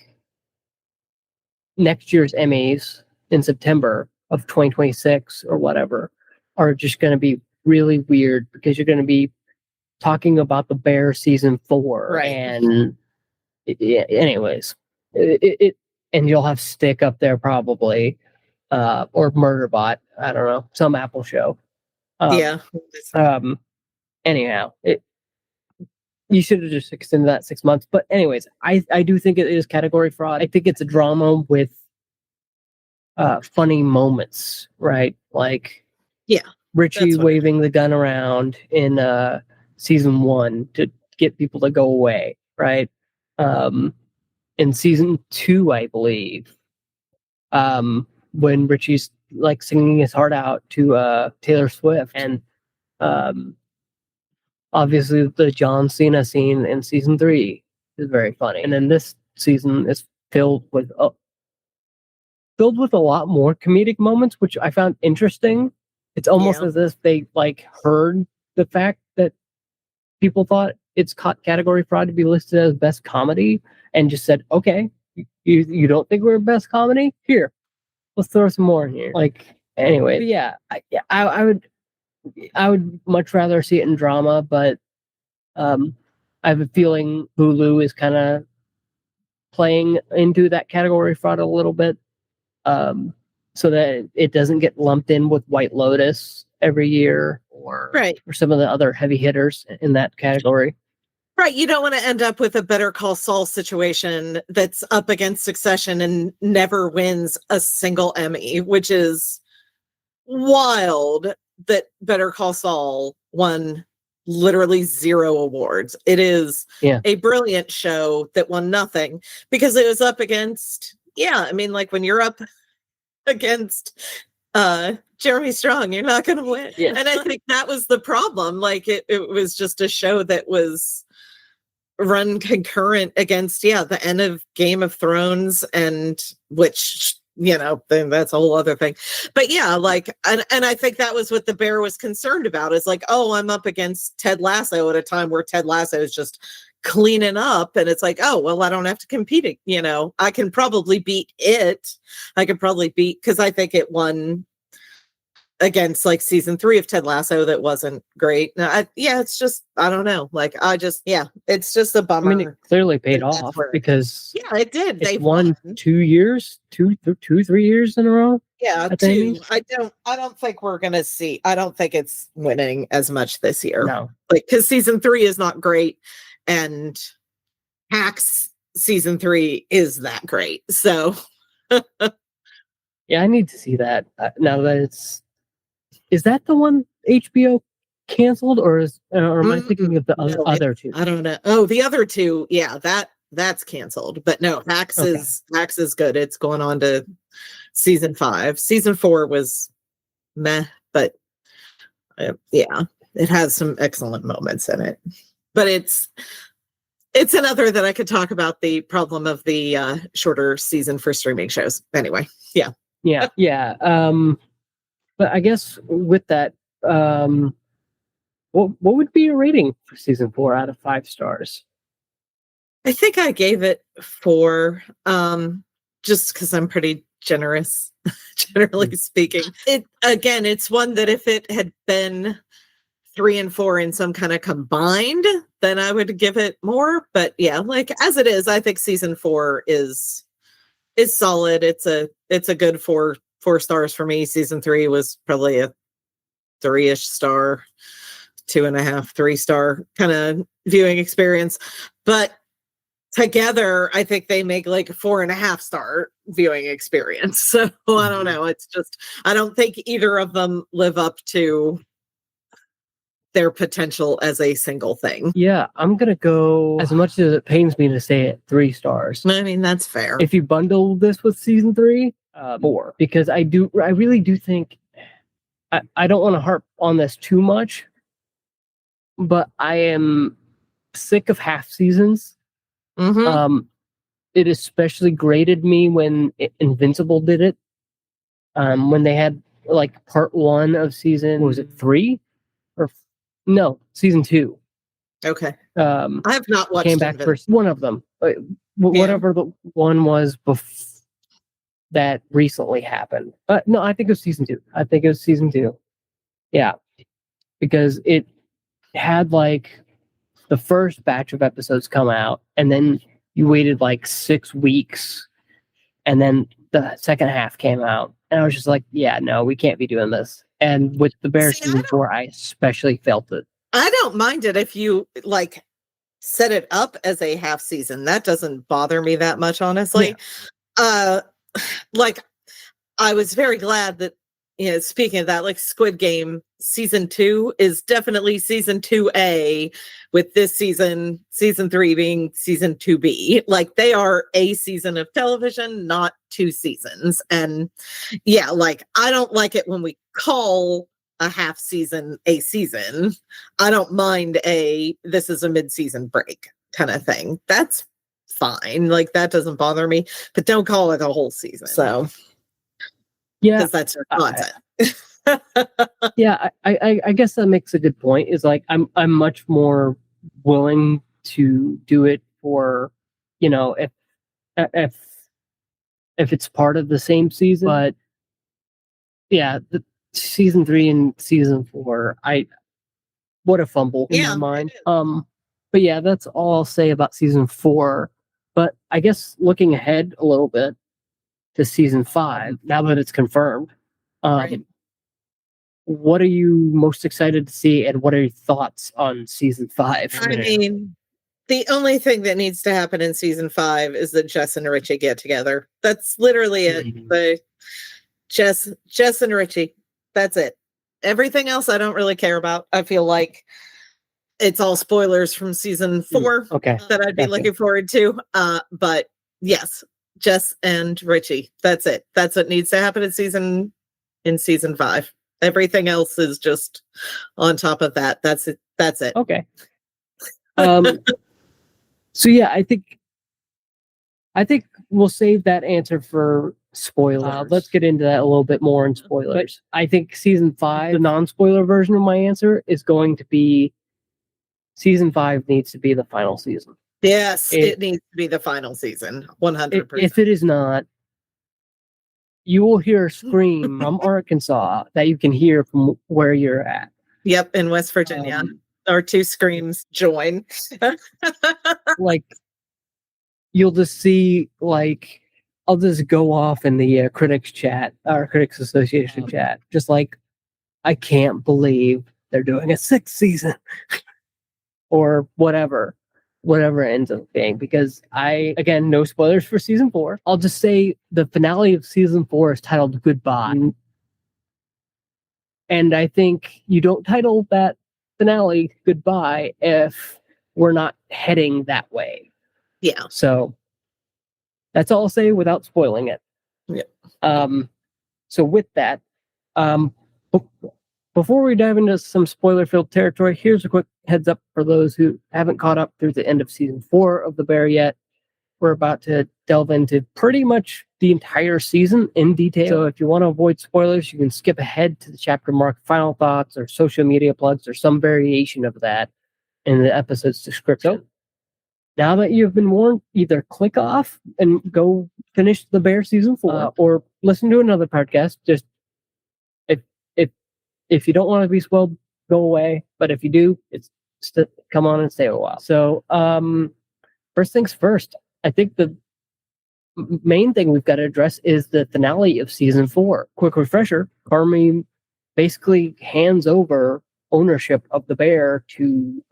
next year's Emmys in September of 2026 or whatever are just going to be really weird, because you're going to be talking about The Bear season 4, right? And anyways, and you'll have Stick up there probably, or Murderbot. I don't know, some Apple show. Anyhow, you should have just extended that 6 months. But anyways, I do think it is category fraud. I think it's a drama with funny moments, right? Like Richie waving the gun around in season 1 to get people to go away, right? In season 2, I believe, when Richie's like singing his heart out to Taylor Swift, and obviously the John Cena scene in season 3 is very funny, and then this season is filled with a lot more comedic moments, which I found interesting. It's almost as if they like heard the fact that people thought it's category fraud to be listed as best comedy, and just said, okay, you don't think we're best comedy? Here, let's throw some more in here. Like, anyway, but yeah, I would much rather see it in drama, but I have a feeling Hulu is kind of playing into that category fraud a little bit, so that it doesn't get lumped in with White Lotus every year, or some of the other heavy hitters in that category. Right. You don't want to end up with a Better Call Saul situation that's up against Succession and never wins a single Emmy, which is wild that Better Call Saul won literally 0 awards. It is a brilliant show that won nothing because it was up against, I mean, like when you're up against Jeremy Strong, you're not going to win. Yeah. And I think that was the problem. Like it was just a show that was run concurrent against the end of Game of Thrones, and which then that's a whole other thing. But and I think that was what The Bear was concerned about, is like, oh, I'm up against Ted Lasso at a time where Ted Lasso is just cleaning up, and it's like, oh well, I don't have to compete, I can probably beat it. I could probably beat, because I think it won against like season 3 of Ted Lasso that wasn't great. It's just, I don't know. Like, it's just a bummer. I mean, it clearly paid off because it did. They won 2 years, 3 years in a row. Yeah, 2. I don't think we're gonna see. I don't think it's winning as much this year. No, like because season 3 is not great, and Hacks season 3 is that great. So, I need to see that now that it's. Is that the one HBO canceled, or am I thinking of the other 2? I don't know. Oh, the other 2, that's canceled. But no, Hacks is good. It's going on to season 5. Season 4 was meh, but it has some excellent moments in it. But it's another that I could talk about, the problem of the shorter season for streaming shows. Anyway, yeah. But I guess with that, what would be your rating for season 4 out of 5 stars? I think I gave it 4, just because I'm pretty generous, generally speaking. It's one that if it had been 3 and 4 in some kind of combined, then I would give it more. But like as it is, I think season 4 is solid. It's a good 4 stars for me. Season 3 was probably a 3-ish star, 2.5, 3-star kind of viewing experience. But together, I think they make like a 4.5-star viewing experience. So I don't know. It's just, I don't think either of them live up to their potential as a single thing. Yeah, I'm gonna go, as much as it pains me to say it, 3 stars. I mean, that's fair. If you bundle this with season 3, 4. Because I really do think, I don't want to harp on this too much, but I am sick of half seasons. It especially grated me when Invincible did it. When they had like part 1 of season, was it 3? Or no, season 2. Okay. I have not watched came back for one of them. Whatever the one was that recently happened. No, I think it was season 2. Yeah. Because it had like the first batch of episodes come out, and then you waited like 6 weeks, and then the second half came out. And I was just like, yeah, no, we can't be doing this. And with The Bear season 4, I especially felt it. I don't mind it if you like set it up as a half season. That doesn't bother me that much, honestly. Yeah. Like, I was very glad that, you know, speaking of that, like Squid Game season 2 is definitely season 2A, with this season 3 being season 2B. Like, they are a season of television, not 2 seasons. And yeah, like, I don't like it when we call a half season a season. I don't mind this is a mid-season break kind of thing. That's fine. Like, that doesn't bother me, but don't call it a whole season. So yeah, because that's your content. Yeah, I guess that makes a good point. Is like I'm much more willing to do it for, you know, if it's part of the same season. But yeah, the season 3 and season 4, what a fumble in my mind. But yeah, that's all I'll say about season 4. But I guess looking ahead a little bit to season 5, now that it's confirmed, Right. what are you most excited to see, and what are your thoughts on season 5? I mean, the only thing that needs to happen in season 5 is that Jess and Richie get together. That's literally it. But Jess and Richie, that's it. Everything else I don't really care about. I feel like it's all spoilers from season 4 that I'd be looking forward to. But yes, Jess and Richie, that's it. That's what needs to happen in season 5. Everything else is just on top of that. That's it. Okay. So yeah, I think we'll save that answer for spoilers. Let's get into that a little bit more in spoilers. But I think season 5, the non-spoiler version of my answer, is going to be season 5 needs to be the final season. Yes, it needs to be the final season. 100%. If it is not, you will hear a scream from Arkansas that you can hear from where you're at. Yep, in West Virginia. Our 2 screams join. Like, you'll just see, like, I'll just go off in the critics chat, or Critics Association chat, just like, I can't believe they're doing a 6th season. Or whatever it ends up being, because again, no spoilers for season 4. I'll just say the finale of season 4 is titled Goodbye. And I think you don't title that finale Goodbye if we're not heading that way. Yeah. So that's all I'll say without spoiling it. Yeah. So with that, before we dive into some spoiler-filled territory, here's a quick heads up for those who haven't caught up through the end of season 4 of The Bear yet. We're about to delve into pretty much the entire season in detail. So if you want to avoid spoilers, you can skip ahead to the chapter marked final thoughts or social media plugs or some variation of that in the episode's description. So, now that you've been warned, either click off and go finish The Bear season 4 or listen to another podcast. Just if you don't want to be spoiled, go away. But if you do, come on and stay a while. So first things first, I think the main thing we've got to address is the finale of season 4. Quick refresher, Carmy basically hands over ownership of the Bear to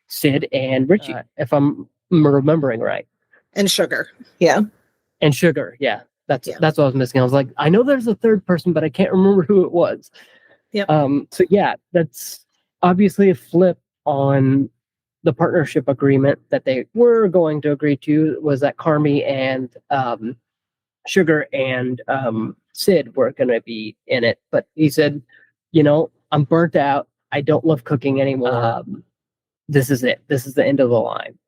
Sid and Richie, if I'm remembering right. And Sugar. Yeah. And Sugar, yeah. That's what I was missing. I was like, I know there's a third person, but I can't remember who it was. Yep. So yeah, that's obviously a flip on the partnership agreement that they were going to agree to was that Carmy and Sugar and Sid were going to be in it. But he said, I'm burnt out. I don't love cooking anymore. This is it. This is the end of the line.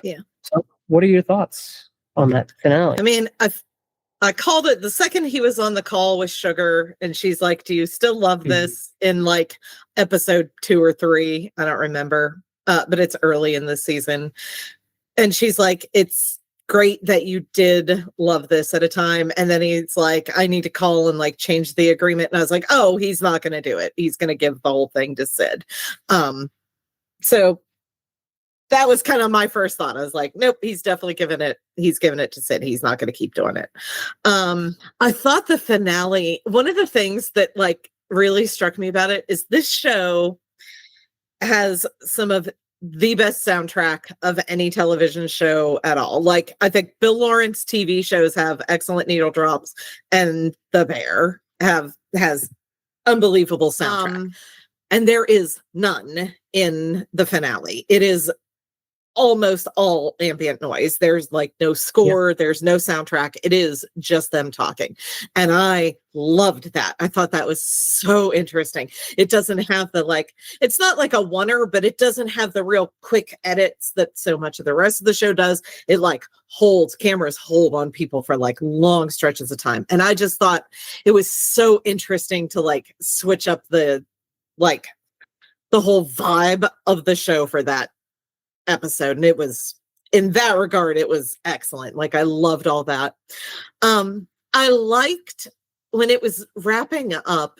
Yeah. So what are your thoughts on that finale? I mean, I called it the second he was on the call with Sugar, and she's like, do you still love this? In like episode 2 or 3, I don't remember, but it's early in the season. And she's like, it's great that you did love this at a time. And then he's like, I need to call and like change the agreement. And I was like, oh, he's not going to do it. He's going to give the whole thing to Sid. So that was kind of my first thought. I was like, nope, he's definitely given it to Sid. He's not going to keep doing it. I thought the finale, one of the things that like really struck me about it is this show has some of the best soundtrack of any television show at all. Like, I think Bill Lawrence TV shows have excellent needle drops, and The Bear has unbelievable soundtrack. And there is none in the finale. It is almost all ambient noise. There's like no score, there's no soundtrack. It is just them talking. And I loved that. I thought that was so interesting. It doesn't have the like, it's not like a oneer, but it doesn't have the real quick edits that so much of the rest of the show does. It like cameras hold on people for like long stretches of time. And I just thought it was so interesting to like switch up the whole vibe of the show for that episode. And it was, in that regard, it was excellent. Like, I loved all that. I liked when it was wrapping up,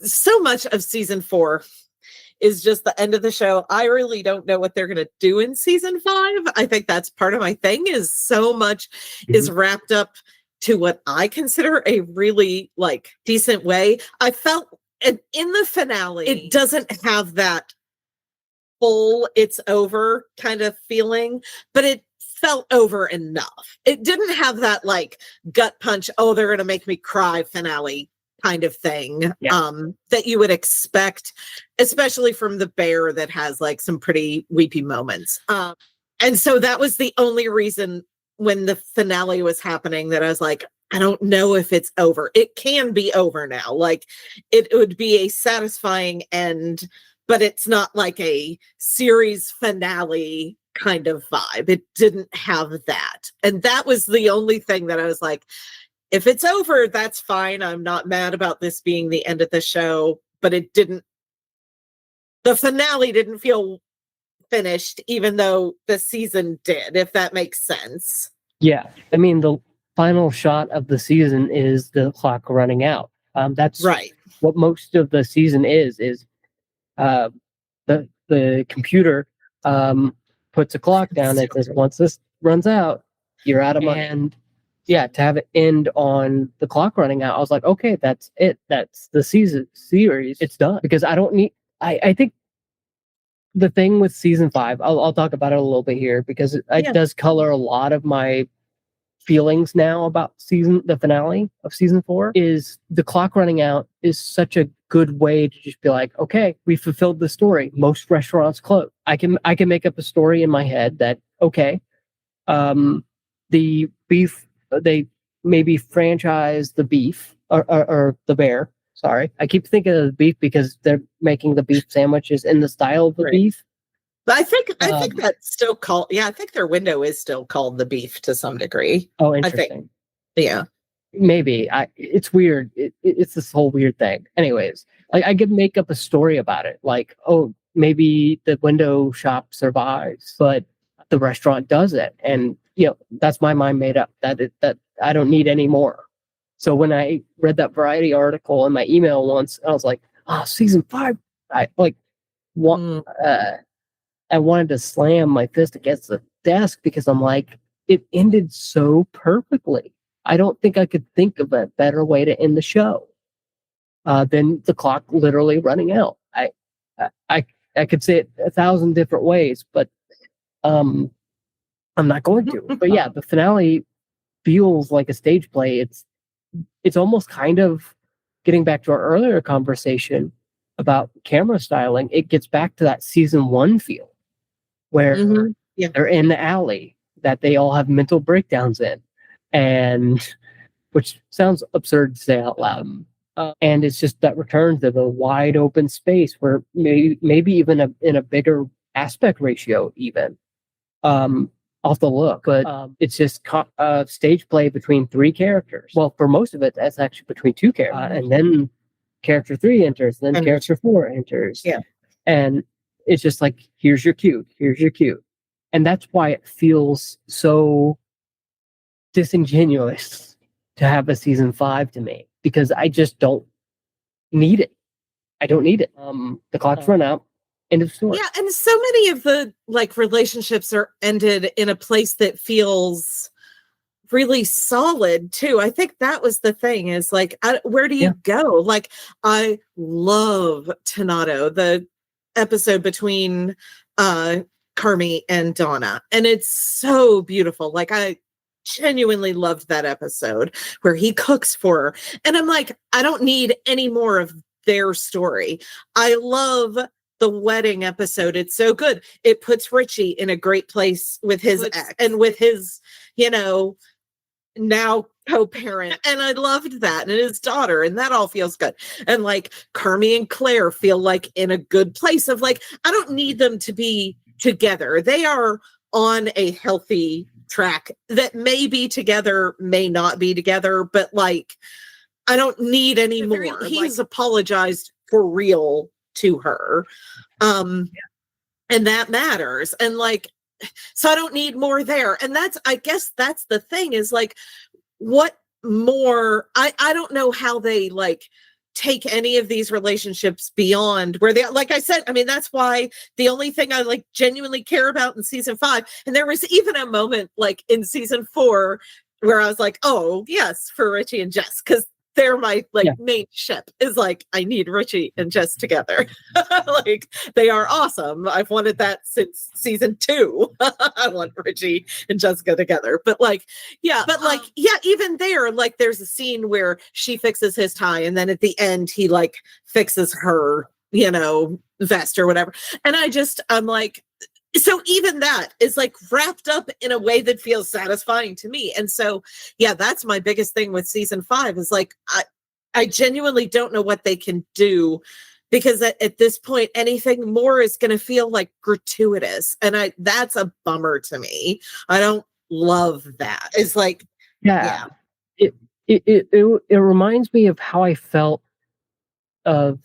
so much of season 4 is just the end of the show. I really don't know what they're going to do in season 5. I think that's part of my thing, is so much is wrapped up to what I consider a really like decent way. I felt in the finale, it doesn't have that full it's over kind of feeling, but it felt over enough. It didn't have that like gut punch, oh, they're going to make me cry finale kind of thing that you would expect, especially from The Bear, that has like some pretty weepy moments. And so that was the only reason when the finale was happening that I was like, I don't know if it's over. It can be over now. Like, it would be a satisfying end, but it's not like a series finale kind of vibe. It didn't have that. And that was the only thing that I was like, if it's over, that's fine. I'm not mad about this being the end of the show, but the finale didn't feel finished, even though the season did, if that makes sense. Yeah. I mean, the final shot of the season is the clock running out. That's right. What most of the season is the computer puts a clock down that says, once this runs out, you're out of money. And to have it end on the clock running out, I was like, okay, that's it. That's the series. It's done. Because I think the thing with season 5, I'll talk about it a little bit here, because it does color a lot of my feelings now about the finale of season 4, is the clock running out is such a good way to just be like, okay, we fulfilled the story. Most restaurants close. I can make up a story in my head that, okay, the beef, they maybe franchise the beef or the bear. Sorry. I keep thinking of the beef because they're making the beef sandwiches in the style of the beef. But I think that's still called, I think their window is still called the beef to some degree. Oh, interesting. Yeah. Maybe. It's weird. It's this whole weird thing. Anyways, like, I could make up a story about it. Like, oh, maybe the window shop survives, but the restaurant doesn't. And, that's my mind made up, that I don't need any more. So when I read that Variety article in my email once, I was like, season 5, I wanted to slam my fist against the desk, because I'm like, it ended so perfectly. I don't think I could think of a better way to end the show than the clock literally running out. I could say it 1,000 different ways, but I'm not going to. But yeah, the finale feels like a stage play. It's almost kind of getting back to our earlier conversation. about camera styling, it gets back to that season 1 feel where they're in the alley that they all have mental breakdowns in, and which sounds absurd to say out loud. And it's just that return to the wide open space where maybe even in a bigger aspect ratio even off the look, but it's just stage play between 3 characters. Well, for most of it, that's actually between 2 characters, and then character 3 enters, then character 4 enters. Yeah. And it's just like, here's your cue. And that's why it feels so disingenuous to have a season 5 to me, because I just don't need it. I don't need it. The clock's run out. End of story. Yeah, and so many of the relationships are ended in a place that feels really solid too. I think that was the thing, is like, where do you go? Like, I love Tonnato, the episode between Carmy and Donna, and it's so beautiful. Like, I genuinely loved that episode where he cooks for her, and I'm like, I don't need any more of their story. I love the wedding episode. It's so good. It puts Richie in a great place with his ex and with his, now co-parent. And I loved that. And his daughter, and that all feels good. And like Carmy and Claire feel like in a good place of like, I don't need them to be together. They are on a healthy track that may be together, may not be together, but like, I don't need any more. He's apologized for real to her. And that matters. And like, so I don't need more there. And I guess that's the thing, is like, what more? I don't know how they like take any of these relationships beyond where they, like I said, I mean, that's why the only thing I like genuinely care about in season 5, and there was even a moment like in season 4 where I was like, oh yes, for Richie and Jess, because they're my main ship, is like, I need Richie and Jess together. Like, they are awesome. I've wanted that since season 2. I want Richie and Jessica together. But even there, like, there's a scene where she fixes his tie, and then at the end he like fixes her, vest or whatever. And I'm like, so even that is like wrapped up in a way that feels satisfying to me. And so, that's my biggest thing with season 5, is like, I genuinely don't know what they can do, because at this point, anything more is going to feel like gratuitous. And that's a bummer to me. I don't love that. It's like, It reminds me of how I felt of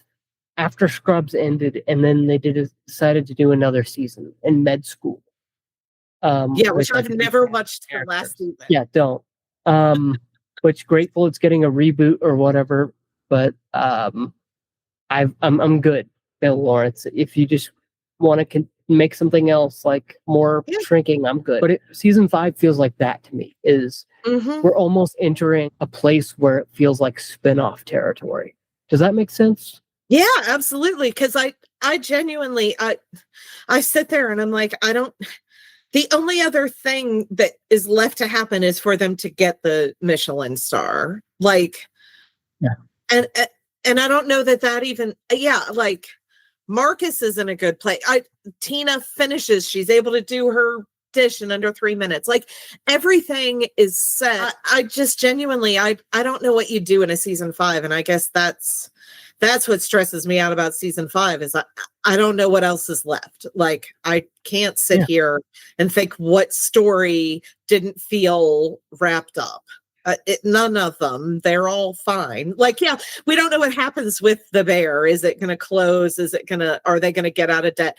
after Scrubs ended, and then they decided to do another season in med school. Which I've never watched the last season. Yeah, don't. Which grateful it's getting a reboot or whatever, but I'm good, Bill Lawrence. If you just want to make something else like more shrinking, I'm good. But season 5 feels like that to me. Is we're almost entering a place where it feels like spin-off territory. Does that make sense? Yeah, absolutely. Because I genuinely, I sit there and I'm like, the only other thing that is left to happen is for them to get the Michelin star. Like, and I don't know that even, like, Marcus is in a good place. Tina finishes, she's able to do her dish in under 3 minutes. Like, everything is set. I just genuinely, I don't know what you do in a season 5. And I guess that's what stresses me out about season 5, is I don't know what else is left. Like, I can't sit here and think what story didn't feel wrapped up. None of them. They're all fine. Like, we don't know what happens with the bear. Is it going to close? Are they going to get out of debt?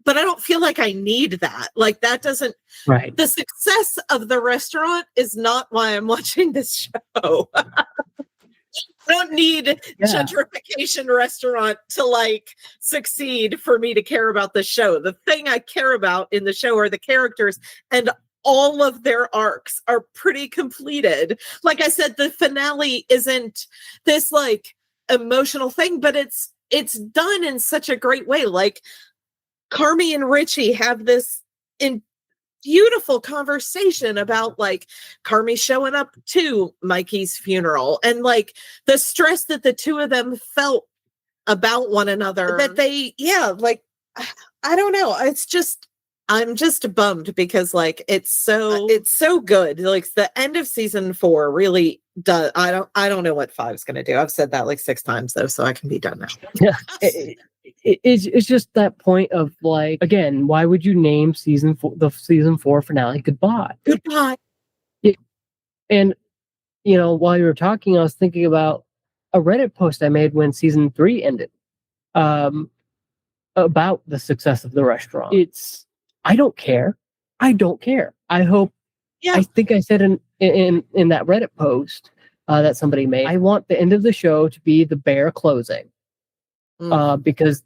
But I don't feel like I need that. Like, that doesn't, the success of the restaurant is not why I'm watching this show. I don't need gentrification restaurant to like succeed for me to care about the show. The thing I care about in the show are the characters, and all of their arcs are pretty completed. Like I said, the finale isn't this like emotional thing, but it's done in such a great way. Like, Carmy and Richie have this beautiful conversation about like Carmy showing up to Mikey's funeral, and like the stress that the two of them felt about one another, that they, like, I don't know. It's just, I'm just bummed because like it's so good. Like the end of season 4 really does. I don't know what 5's going to do. I've said that like 6 times though, so I can be done now. Yeah, it's just that point of like, again, why would you name the season 4 finale Goodbye? Goodbye. And while you were talking, I was thinking about a Reddit post I made when season 3 ended, about the success of the restaurant. I don't care. I hope. Yeah. I think I said in that Reddit post that somebody made, I want the end of the show to be the bear closing, because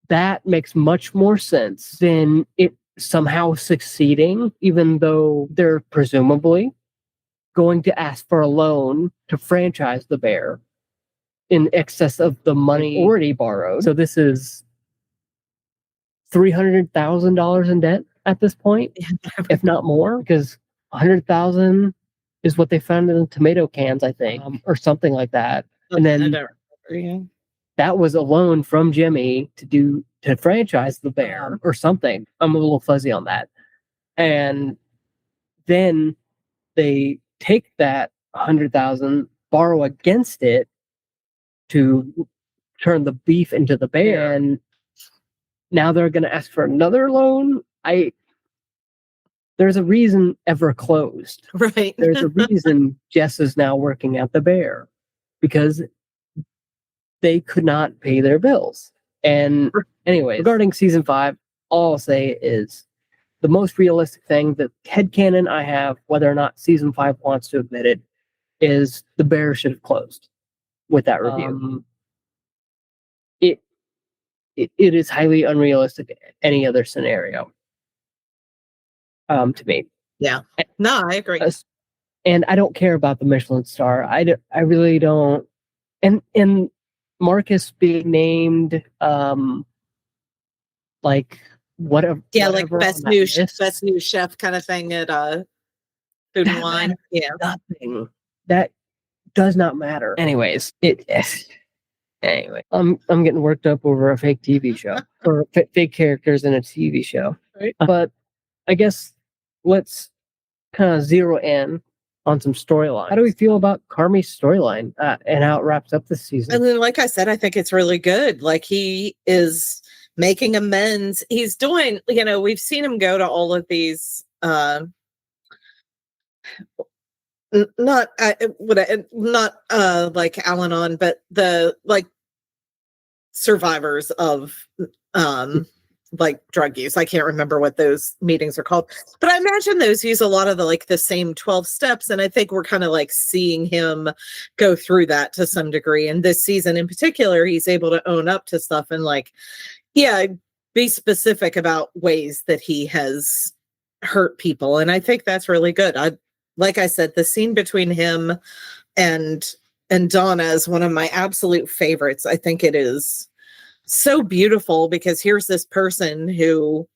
that makes much more sense than it somehow succeeding, even though they're presumably going to ask for a loan to franchise the bear in excess of the money already borrowed. So this is $300,000 in debt at this point, if not more, because $100,000 is what they found in the tomato cans, I think, or something like that. And then that was a loan from Jimmy to franchise the bear or something. I'm a little fuzzy on that. And then they take that $100,000, borrow against it to turn the beef into the bear, and now they're going to ask for another loan. There's a reason Ever closed. Right. There's a reason Jess is now working at the bear, because they could not pay their bills. And anyway, regarding season 5, all I'll say is the most realistic thing, the headcanon I have, whether or not season 5 wants to admit it, is the bear should have closed with that review. It is highly unrealistic any other scenario, to me. Yeah. No, I agree. And I don't care about the Michelin star. I really don't. And Marcus being named like whatever. Yeah, like best new chef kind of thing at Food and Wine. Yeah. Nothing. That does not matter. Anyways, Anyway, I'm getting worked up over a fake TV show or fake characters in a TV show. Right. But I guess let's kind of zero in on some storylines. How do we feel about Carmy's storyline and how it wraps up this season? And then, like I said, I think it's really good. Like he is making amends. He's doing, we've seen him go to all of these not like Al-Anon, but the like survivors of like drug use. I can't remember what those meetings are called, but I imagine those use a lot of the same 12 steps. And I think we're kind of like seeing him go through that to some degree. And this season in particular, he's able to own up to stuff and be specific about ways that he has hurt people. And I think that's really good. Like I said, the scene between him and Donna is one of my absolute favorites. I think it is so beautiful because here's this person who,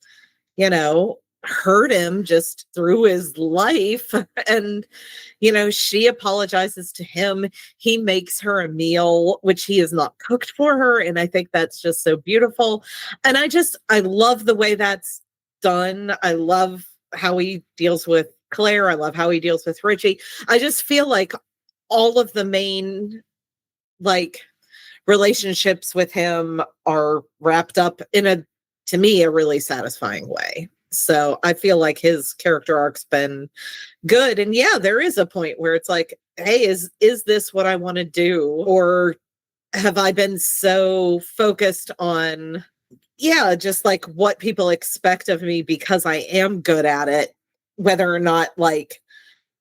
hurt him just through his life. And, she apologizes to him. He makes her a meal, which he has not cooked for her. And I think that's just so beautiful. And I love the way that's done. I love how he deals with Claire. I love how he deals with Richie. I just feel like all of the main relationships with him are wrapped up in to me, a really satisfying way. So I feel like his character arc's been good. And yeah, there is a point where it's like, hey, is this what I want to do? Or have I been so focused on, just like what people expect of me because I am good at it, whether or not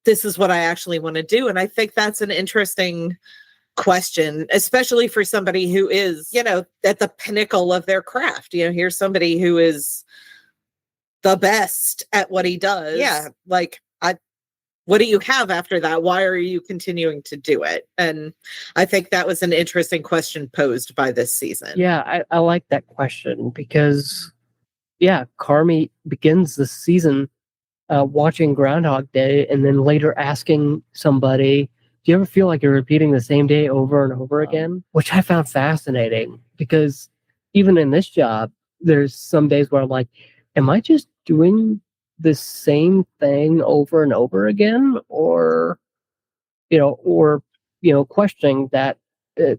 this is what I actually want to do. And I think that's an interesting question, especially for somebody who is, at the pinnacle of their craft. Here's somebody who is the best at what he does. Yeah. What do you have after that? Why are you continuing to do it? And I think that was an interesting question posed by this season. Yeah, I like that question because, Carmy begins the season watching Groundhog Day and then later asking somebody you ever feel like you're repeating the same day over and over again? Which I found fascinating, because even in this job, there's some days where I'm like, am I just doing the same thing over and over again? Or questioning that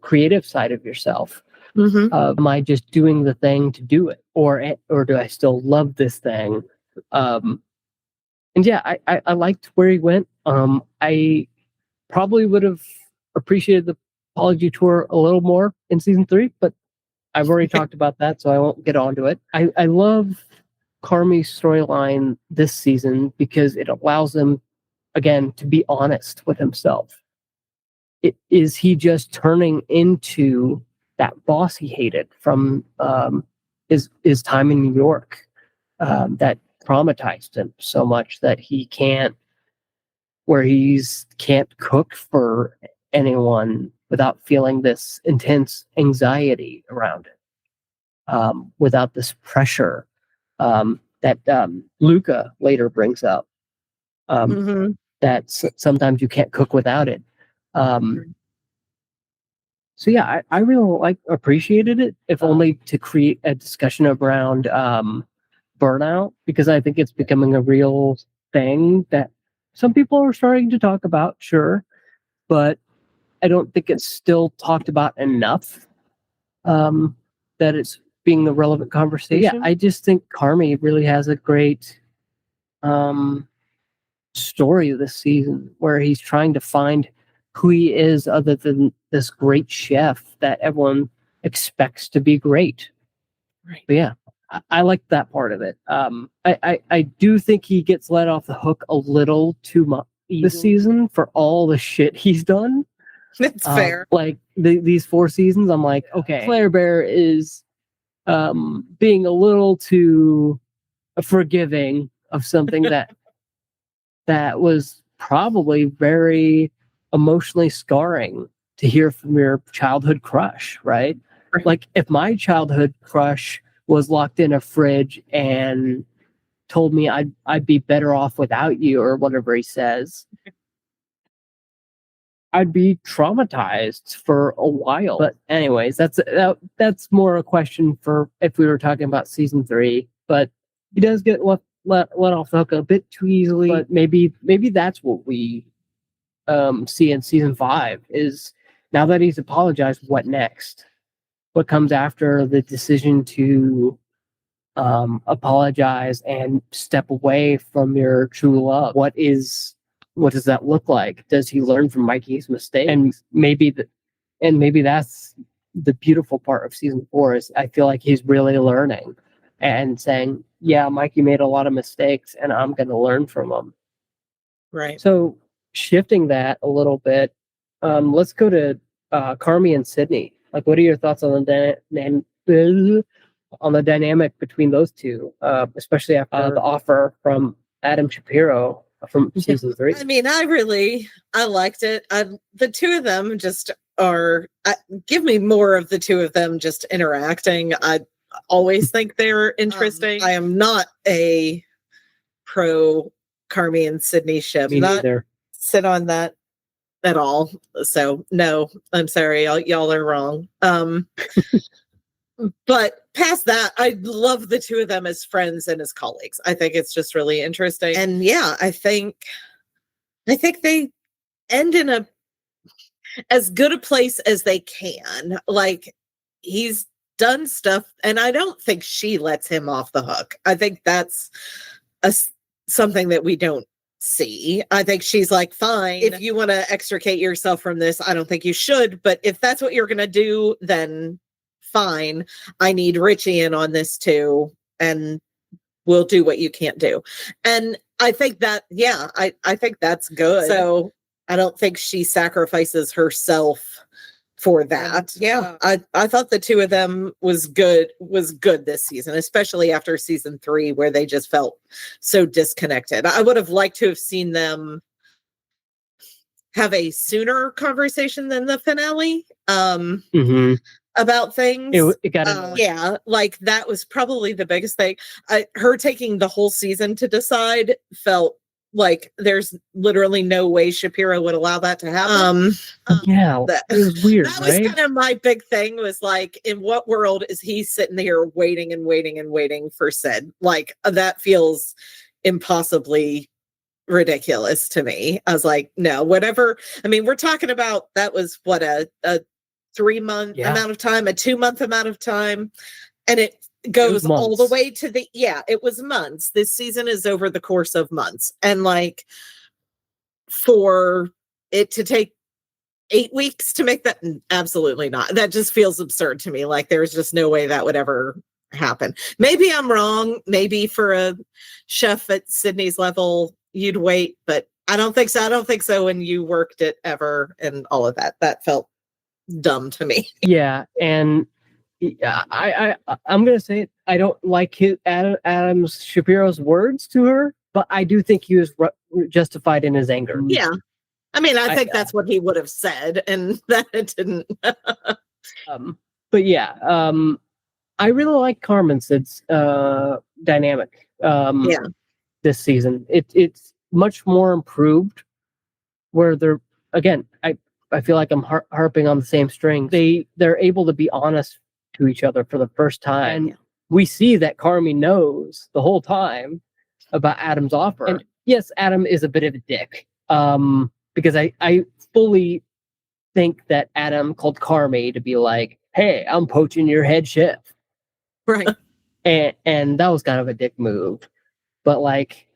creative side of yourself. Am I just doing the thing to do it, or do I still love this thing? And yeah, I liked where he went. I probably would have appreciated the apology tour a little more in season 3, but I've already talked about that, so I won't get onto it. I love Carmy's storyline this season because it allows him, again, to be honest with himself. Is he just turning into that boss he hated from his time in New York, that traumatized him so much that he can't cook for anyone without feeling this intense anxiety around it, without this pressure that Luca later brings up, that sometimes you can't cook without it. So yeah, I really appreciated it, if only to create a discussion around burnout, because I think it's becoming a real thing that some people are starting to talk about, sure, but I don't think it's still talked about enough, that it's being a relevant conversation. Yeah, I just think Carmy really has a great story this season, where he's trying to find who he is other than this great chef that everyone expects to be great. Right. But yeah, I like that part of it. I do think he gets let off the hook a little too much this season for all the shit he's done. That's fair. Like these 4 seasons, I'm like, okay, Claire Bear is being a little too forgiving of something that was probably very emotionally scarring to hear from your childhood crush, right? Like, if my childhood crush was locked in a fridge and told me I'd be better off without you, or whatever he says, I'd be traumatized for a while. But anyways, that's more a question for if we were talking about season 3. But he does get let off the hook a bit too easily. But maybe that's what we see in season 5, is now that he's apologized, what next? What comes after the decision to apologize and step away from your true love? What does that look like? Does he learn from Mikey's mistake? And maybe that's the beautiful part of season 4, is I feel like he's really learning and saying, yeah, Mikey made a lot of mistakes and I'm going to learn from them. Right. So shifting that a little bit, let's go to Carmy and Sydney. Like, what are your thoughts on the dynamic between those two, especially after the offer from Adam Shapiro from season 3? I mean, I liked it. The two of them just give me more of the two of them just interacting. I always think they're interesting. I am not a pro Carmy and Sydney ship. Me neither. Sit on that at all. So no, I'm sorry, y'all are wrong. But past that, I love the two of them as friends and as colleagues. I think it's just really interesting. And yeah, I think they end in as good a place as they can. Like, he's done stuff, and I don't think she lets him off the hook. I think that's something that we don't see. I think she's like, fine, if you want to extricate yourself from this, I don't think you should, but if that's what you're going to do, then fine. I need Richie in on this too, and we'll do what you can't do. And I think that, yeah, I think that's good. So I don't think she sacrifices herself for that. Yeah, I thought the two of them was good this season, especially after season 3, where they just felt so disconnected. I would have liked to have seen them have a sooner conversation than the finale. About things. It got yeah, like that was probably the biggest thing. Her taking the whole season to decide felt like there's literally no way Shapiro would allow that to happen. It was weird. That was kind of my big thing, was like, in what world is he sitting here waiting and waiting and waiting for Sid? Like, that feels impossibly ridiculous to me. I was like, no, whatever. I mean, we're talking about, that was what, a 3-month amount of time, a 2-month amount of time, and it goes all the way to the it was months. This season is over the course of months, and like, for it to take 8 weeks to make that, absolutely not. That just feels absurd to me. Like, there's just no way that would ever happen. Maybe I'm wrong. Maybe for a chef at Sydney's level, you'd wait, but I don't think so. I don't think so when you worked it ever and all of that. That felt dumb to me. Yeah, and I'm gonna say it. I don't like Adam's Shapiro's words to her, but I do think he was justified in his anger. Yeah, I mean, I think that's what he would have said, and that it didn't. But yeah, I really like Carmen Sid's dynamic. This season, it's much more improved. Where they're, again, I feel like I'm harping on the same string. They're able to be honest to each other for the first time. And we see that Carmy knows the whole time about Adam's offer. And yes, Adam is a bit of a dick. Because I fully think that Adam called Carmy to be like, hey, I'm poaching your head chef. Right. And that was kind of a dick move. But like,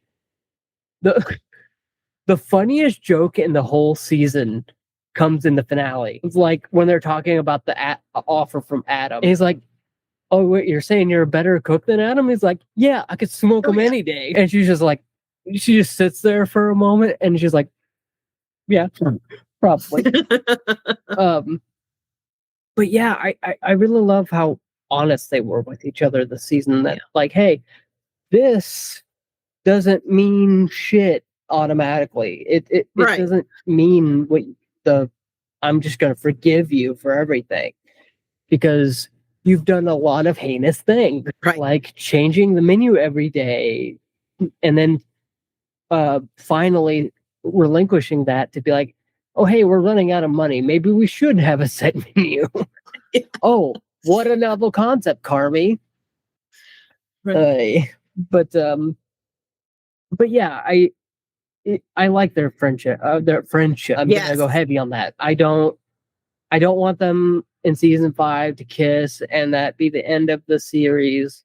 the funniest joke in the whole season comes in the finale. It's like when they're talking about the offer from Adam. And he's like, oh, wait, you're saying you're a better cook than Adam? He's like, yeah, I could smoke him any day. And she's just like, she just sits there for a moment and she's like, yeah, probably. But yeah, I really love how honest they were with each other this season. That like, hey, this doesn't mean shit automatically. It doesn't mean what I'm just going to forgive you for everything because you've done a lot of heinous things, like changing the menu every day, and then finally relinquishing that to be like, oh, hey, we're running out of money. Maybe we should have a set menu. Oh, what a novel concept, Carmy. But yeah, I like their friendship. I'm gonna go heavy on that. I don't want them in season 5 to kiss and that be the end of the series.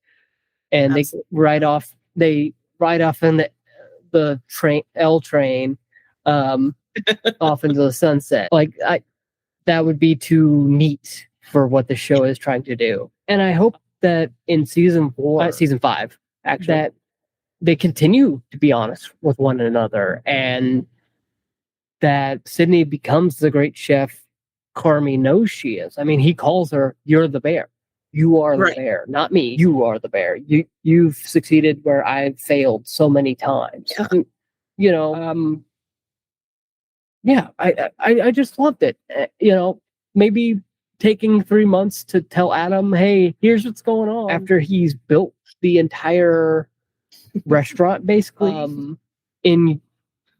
And they ride off in the L train, off into the sunset. Like that would be too neat for what the show is trying to do. And I hope that in season 5, actually, that they continue to be honest with one another, and that Sydney becomes the great chef Carmy knows she is. I mean, he calls her, "You're the bear. You are the bear, not me. You are the bear. You've succeeded where I've failed so many times." And, you know, I just loved it. You know, maybe taking 3 months to tell Adam, "Hey, here's what's going on," after he's built the entire restaurant, basically, in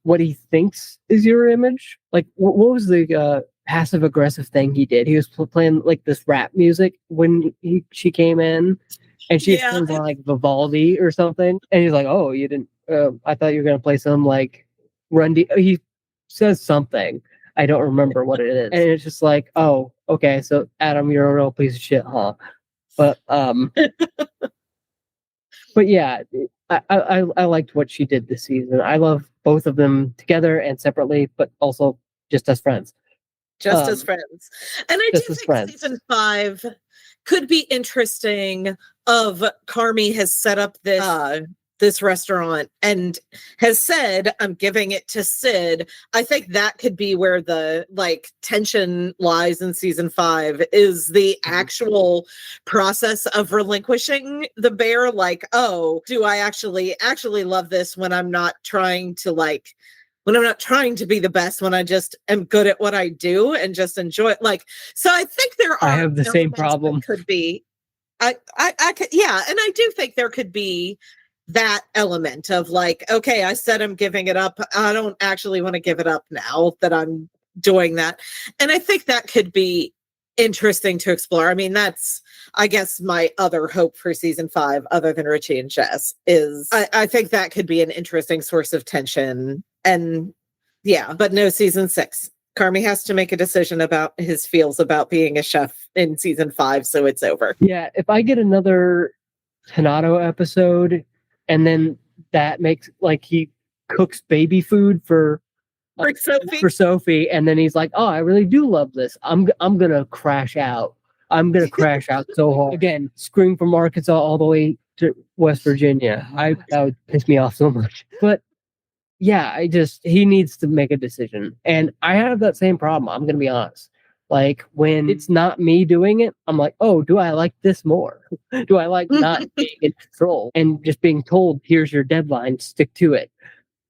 what he thinks is your image. Like, what was the passive aggressive thing he did? He was playing like this rap music when she came in, and she sounds like Vivaldi or something. And he's like, "Oh, you didn't? I thought you were gonna play some like Run." He says something. I don't remember what it is, and it's just like, "Oh, okay. So Adam, you're a real piece of shit, huh?" But but yeah, I liked what she did this season. I love both of them together and separately, but also just as friends. Just as friends. And I do think season 5 could be interesting. Carmy has set up this restaurant and has said, "I'm giving it to Sid." I think that could be where the tension lies in season 5, is the actual process of relinquishing the bear. Like, oh, do I actually love this when I'm not trying to be the best, when I just am good at what I do and just enjoy it. So I think I have the same problem. Could be, I could, and I do think there could be that element of like, okay, I said I'm giving it up. I don't actually want to give it up now that I'm doing that. And I think that could be interesting to explore. I mean, that's, I guess, my other hope for season 5, other than Richie and Jess, is I think that could be an interesting source of tension. And yeah, but no season 6. Carmy has to make a decision about his feels about being a chef in season 5, so it's over. Yeah, if I get another Tonnato episode, and then that makes like he cooks baby food for Sophie, and then he's like, "Oh, I really do love this. I'm gonna crash out. I'm gonna crash out so hard again. Scream from Arkansas all the way to West Virginia. That would piss me off so much. But yeah, he needs to make a decision, and I have that same problem. I'm gonna be honest. Like when it's not me doing it, I'm like, oh, do I like this more? Do I like not being in control and just being told, here's your deadline, stick to it?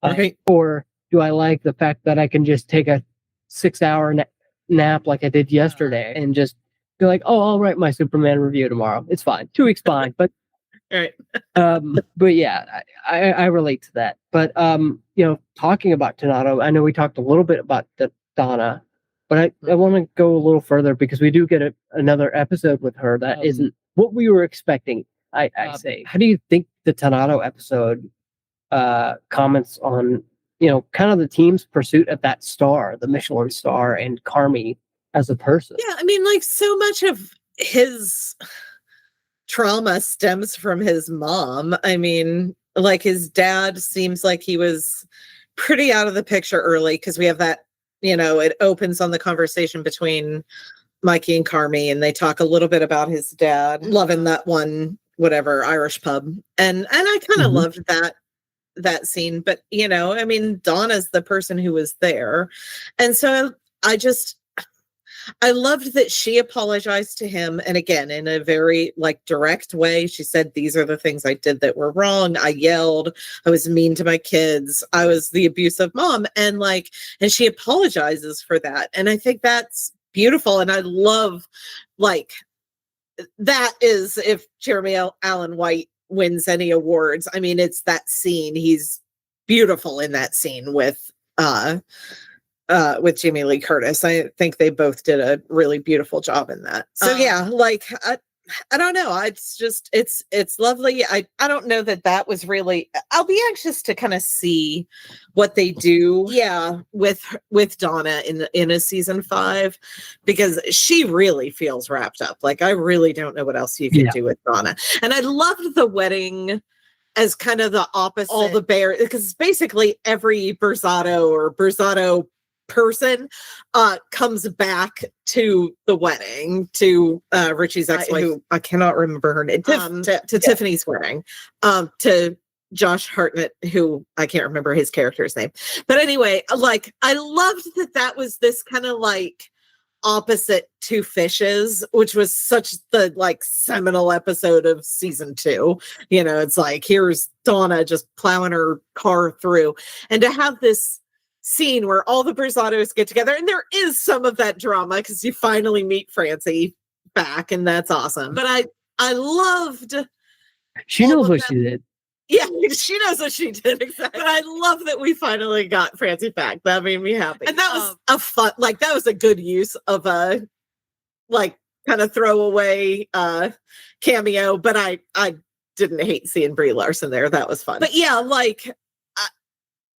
Right. Or do I like the fact that I can just take a 6-hour nap like I did yesterday and just be like, oh, I'll write my Superman review tomorrow. It's fine. 2 weeks fine. But right. But yeah, I relate to that. But talking about Tonnato, I know we talked a little bit about Donna. But I want to go a little further because we do get another episode with her that isn't what we were expecting, I say. How do you think the Tonnato episode comments on, kind of the team's pursuit of that star, the Michelin star, and Carmy as a person? Yeah, I mean, like, so much of his trauma stems from his mom. I mean, like, his dad seems like he was pretty out of the picture early because we have that, it opens on the conversation between Mikey and Carmy, and they talk a little bit about his dad loving that one, whatever, Irish pub. And I kind of loved that scene. But, I mean, Donna's the person who was there. And so I loved that she apologized to him. And again, in a very direct way, she said, these are the things I did that were wrong. I yelled. I was mean to my kids. I was the abusive mom. And she apologizes for that. And I think that's beautiful. And I love, that is, if Jeremy Allen White wins any awards, I mean, it's that scene. He's beautiful in that scene with Jamie Lee Curtis. I think they both did a really beautiful job in that. So yeah, I don't know. It's lovely. I don't know that was really, I'll be anxious to kind of see what they do. Yeah. With Donna in a season 5, because she really feels wrapped up. I really don't know what else you can do with Donna. And I loved the wedding as kind of the opposite. All the bear, because basically every Bersato person comes back to the wedding to Richie's ex-wife, who I cannot remember her name, to Tiffany's wedding, to Josh Hartnett, who I can't remember his character's name. But anyway, I loved that was this kind of opposite Two Fishes, which was such the seminal episode of season 2. It's here's Donna just plowing her car through, and to have this scene where all the Bersatos get together, and there is some of that drama because you finally meet Francie back, and that's awesome. But I loved. She knows what she did. Yeah, she knows what she did, exactly. But I love that we finally got Francie back. That made me happy, and that was a fun. That was a good use of a kind of throwaway cameo. But I didn't hate seeing Brie Larson there. That was fun. But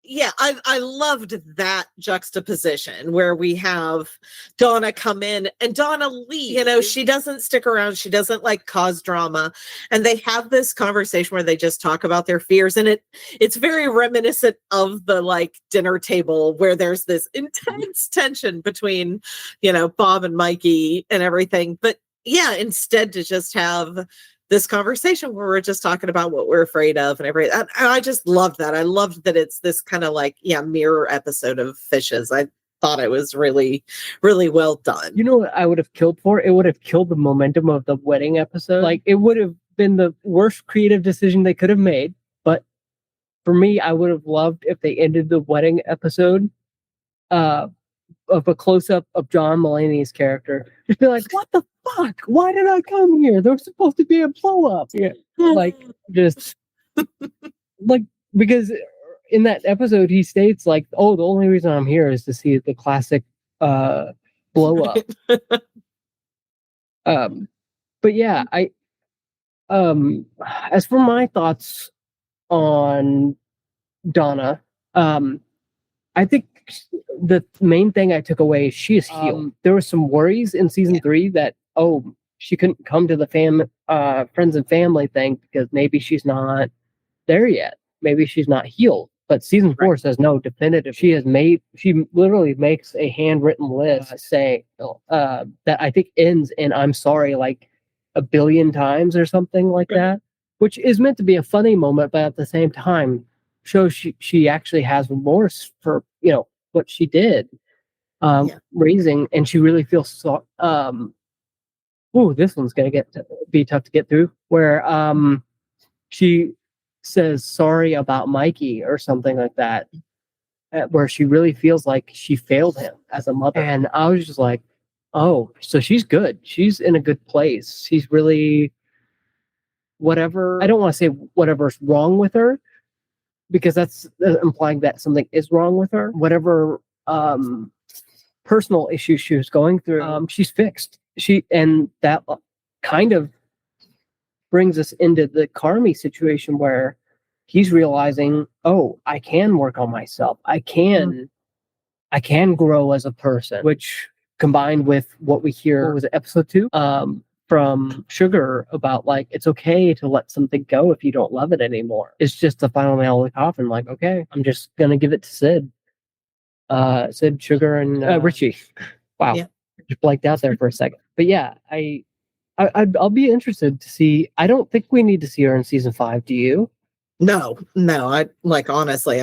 yeah, I loved that juxtaposition where we have Donna come in and Donna leave. She doesn't stick around. She doesn't cause drama. And they have this conversation where they just talk about their fears. And it's very reminiscent of the dinner table where there's this intense tension between, Bob and Mikey and everything. But yeah, instead to just have this conversation where we're just talking about what we're afraid of and everything. I just loved that. I loved that it's this kind of mirror episode of Fishes. I thought it was really, really well done. You know what I would have killed for? It would have killed the momentum of the wedding episode. It would have been the worst creative decision they could have made. But for me, I would have loved if they ended the wedding episode of a close-up of John Mulaney's character. Just be like, what the fuck? Why did I come here? There was supposed to be a blow-up. Yeah. Just Like, because in that episode he states like, oh, the only reason I'm here is to see the classic blow up. But yeah, as for my thoughts on Donna, I think the main thing I took away is she is healed. There were some worries in season 3 that, oh, she couldn't come to the friends and family thing because maybe she's not there yet. Maybe she's not healed. But season 4 says no, definitive. She literally makes a handwritten list saying that I think ends in I'm sorry like 1 billion times or something like that, which is meant to be a funny moment, but at the same time shows she actually has remorse for, what she did raising, and she really feels so this one's gonna be tough to get through, where she says sorry about Mikey or something like that, where she really feels like she failed him as a mother. And I was just like, oh, so she's good. She's in a good place. She's really whatever. I don't want to say whatever's wrong with her, because that's implying that something is wrong with her. Whatever personal issues she was going through, she's fixed. And that kind of brings us into the Carmy situation where he's realizing, oh, I can work on myself. I can grow as a person, which combined with what we hear, was it episode 2? From Sugar about like, it's okay to let something go if you don't love it anymore. It's just the final nail in the coffin. Like, okay, I'm just going to give it to Sid. Sid, Sugar, and Richie. Wow. Yeah. Just blanked out there for a second. But yeah, I'll be interested to see. I don't think we need to see her in season 5. Do you? No. I like, honestly,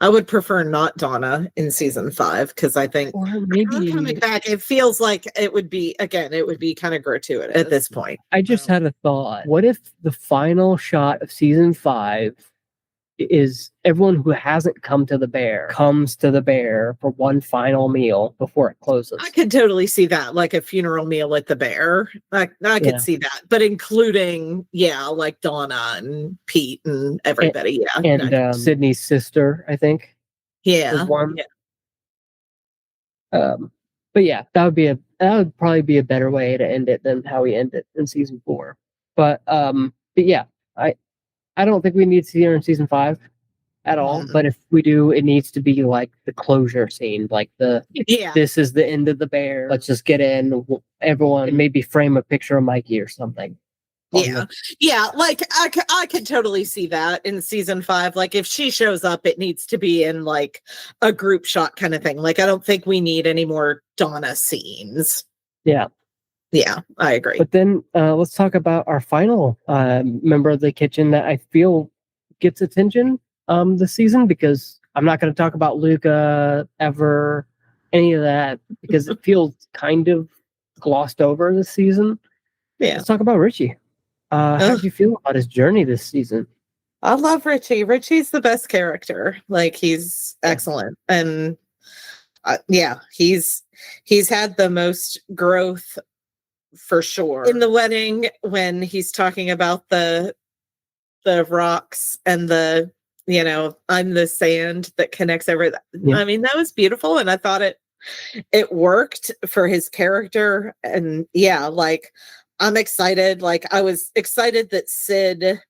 I would prefer not Donna in season 5, because I think maybe coming back, it feels like it would be kind of gratuitous at this point. I just had a thought. What if the final shot of season 5 is everyone who hasn't come to the bear comes to the bear for one final meal before it closes? I could totally see that, like a funeral meal at the bear. I could see that, but including like Donna and Pete and everybody. And Sydney's sister, I think. Yeah. One. Yeah. But yeah, that would probably be a better way to end it than how we end it in season 4. But yeah, I don't think we need to see her in season 5 at all. But if we do, it needs to be like the closure scene, like this is the end of the bear. Let's just get in, everyone, and maybe frame a picture of Mikey or something. Yeah, like I could totally see that in season 5. Like if she shows up, it needs to be in like a group shot kind of thing. Like I don't think we need any more Donna scenes. Yeah, I agree. But then let's talk about our final member of the kitchen that I feel gets attention this season, because I'm not going to talk about Luca ever, any of that, because it feels kind of glossed over this season. Yeah, let's talk about Richie. How do you feel about his journey this season? I love Richie. Richie's the best character. Like he's excellent, and he's had the most growth for sure. In the wedding, when he's talking about the rocks and the I'm the sand that connects everything. Yeah. I mean, that was beautiful, and I thought it worked for his character. And like I'm excited. Like I was excited that Sid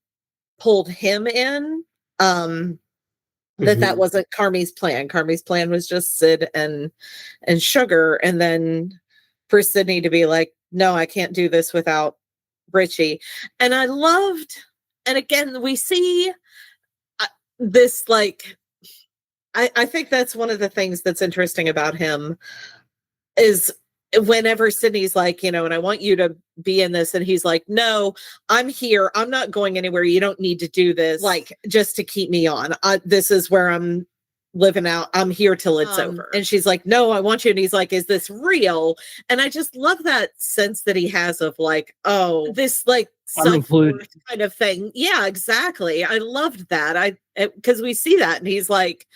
pulled him in. That wasn't Carmy's plan. Carmy's plan was just Sid and Sugar, and then for Sydney to be like, no, I can't do this without Richie. And I loved, and again, we see this, like, I think that's one of the things that's interesting about him is whenever Sydney's like, and I want you to be in this, and he's like, no, I'm here. I'm not going anywhere. You don't need to do this, like, just to keep me on. This is where I'm living out. I'm here till it's over. And she's like, no, I want you. And he's like, is this real? And I just love that sense that he has of like, oh, this like self-worth kind of thing. Yeah, exactly. I loved that. Because we see that, and he's like,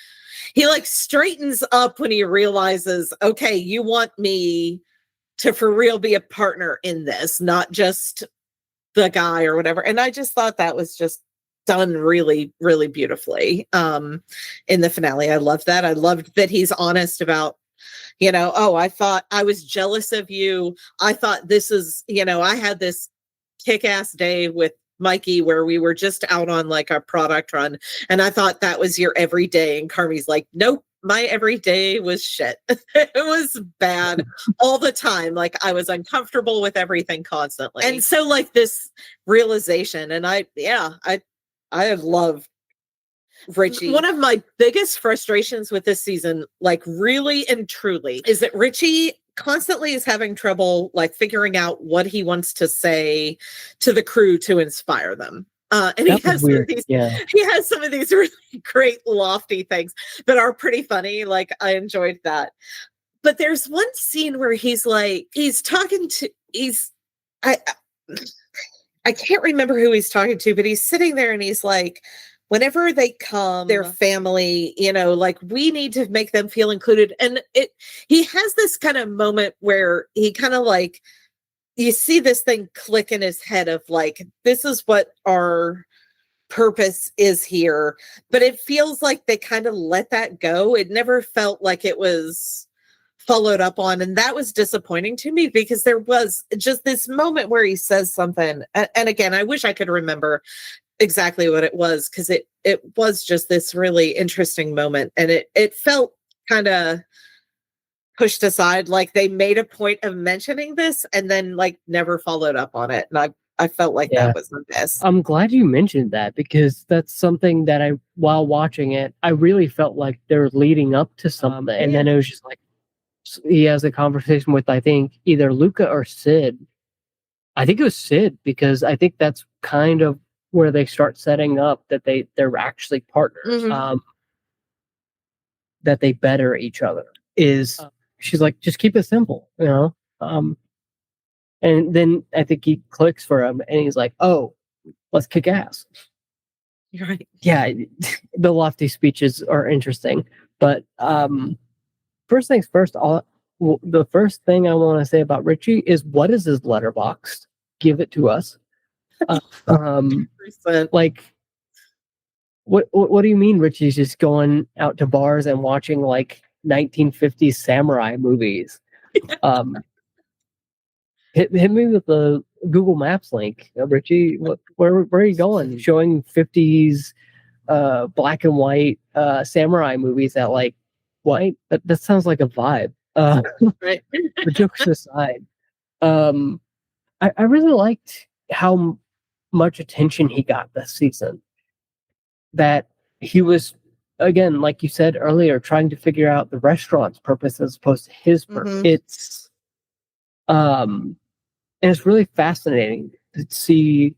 he like straightens up when he realizes, okay, you want me to for real be a partner in this, not just the guy or whatever. And I just thought that was just done really, really beautifully in the finale. I love that. I loved that he's honest about, oh, I thought I was jealous of you. I thought this is, I had this kick-ass day with Mikey where we were just out on like a product run, and I thought that was your everyday. And Carmy's like, nope, my everyday was shit. It was bad all the time. Like I was uncomfortable with everything constantly. And so like this realization, and I love Richie. One of my biggest frustrations with this season, like really and truly, is that Richie constantly is having trouble like figuring out what he wants to say to the crew to inspire them. And he has some of these really great lofty things that are pretty funny. Like I enjoyed that. But there's one scene where I can't remember who he's talking to, but he's sitting there and he's like, whenever they come, their family, like we need to make them feel included. And he has this kind of moment where he kind of like, you see this thing click in his head of like, this is what our purpose is here. But it feels like they kind of let that go. It never felt like it was followed up on. And that was disappointing to me because there was just this moment where he says something. And again, I wish I could remember exactly what it was, because it was just this really interesting moment, and it felt kind of pushed aside, like they made a point of mentioning this and then like never followed up on it, and I felt like that was the best. I'm glad you mentioned that, because that's something that while watching it, I really felt like they're leading up to something, and then it was just like he has a conversation with, I think, either Luca or Sid. I think it was Sid, because I think that's kind of where they start setting up that they're actually partners, that they better each other. She's like, just keep it simple, and then I think he clicks for him, and he's like, oh, let's kick ass. Right. Yeah, the lofty speeches are interesting, but first things first, the first thing I want to say about Richie is, what is his letterbox? Give it to us. Like, what do you mean Richie's just going out to bars and watching like 1950s samurai movies? Hit me with the Google Maps link, Richie. Where are you going? Showing 50s black and white samurai movies at like white? That sounds like a vibe. Right. The jokes aside, I really liked how much attention he got this season. That he was, again, like you said earlier, trying to figure out the restaurant's purpose as opposed to his purpose. And it's really fascinating to see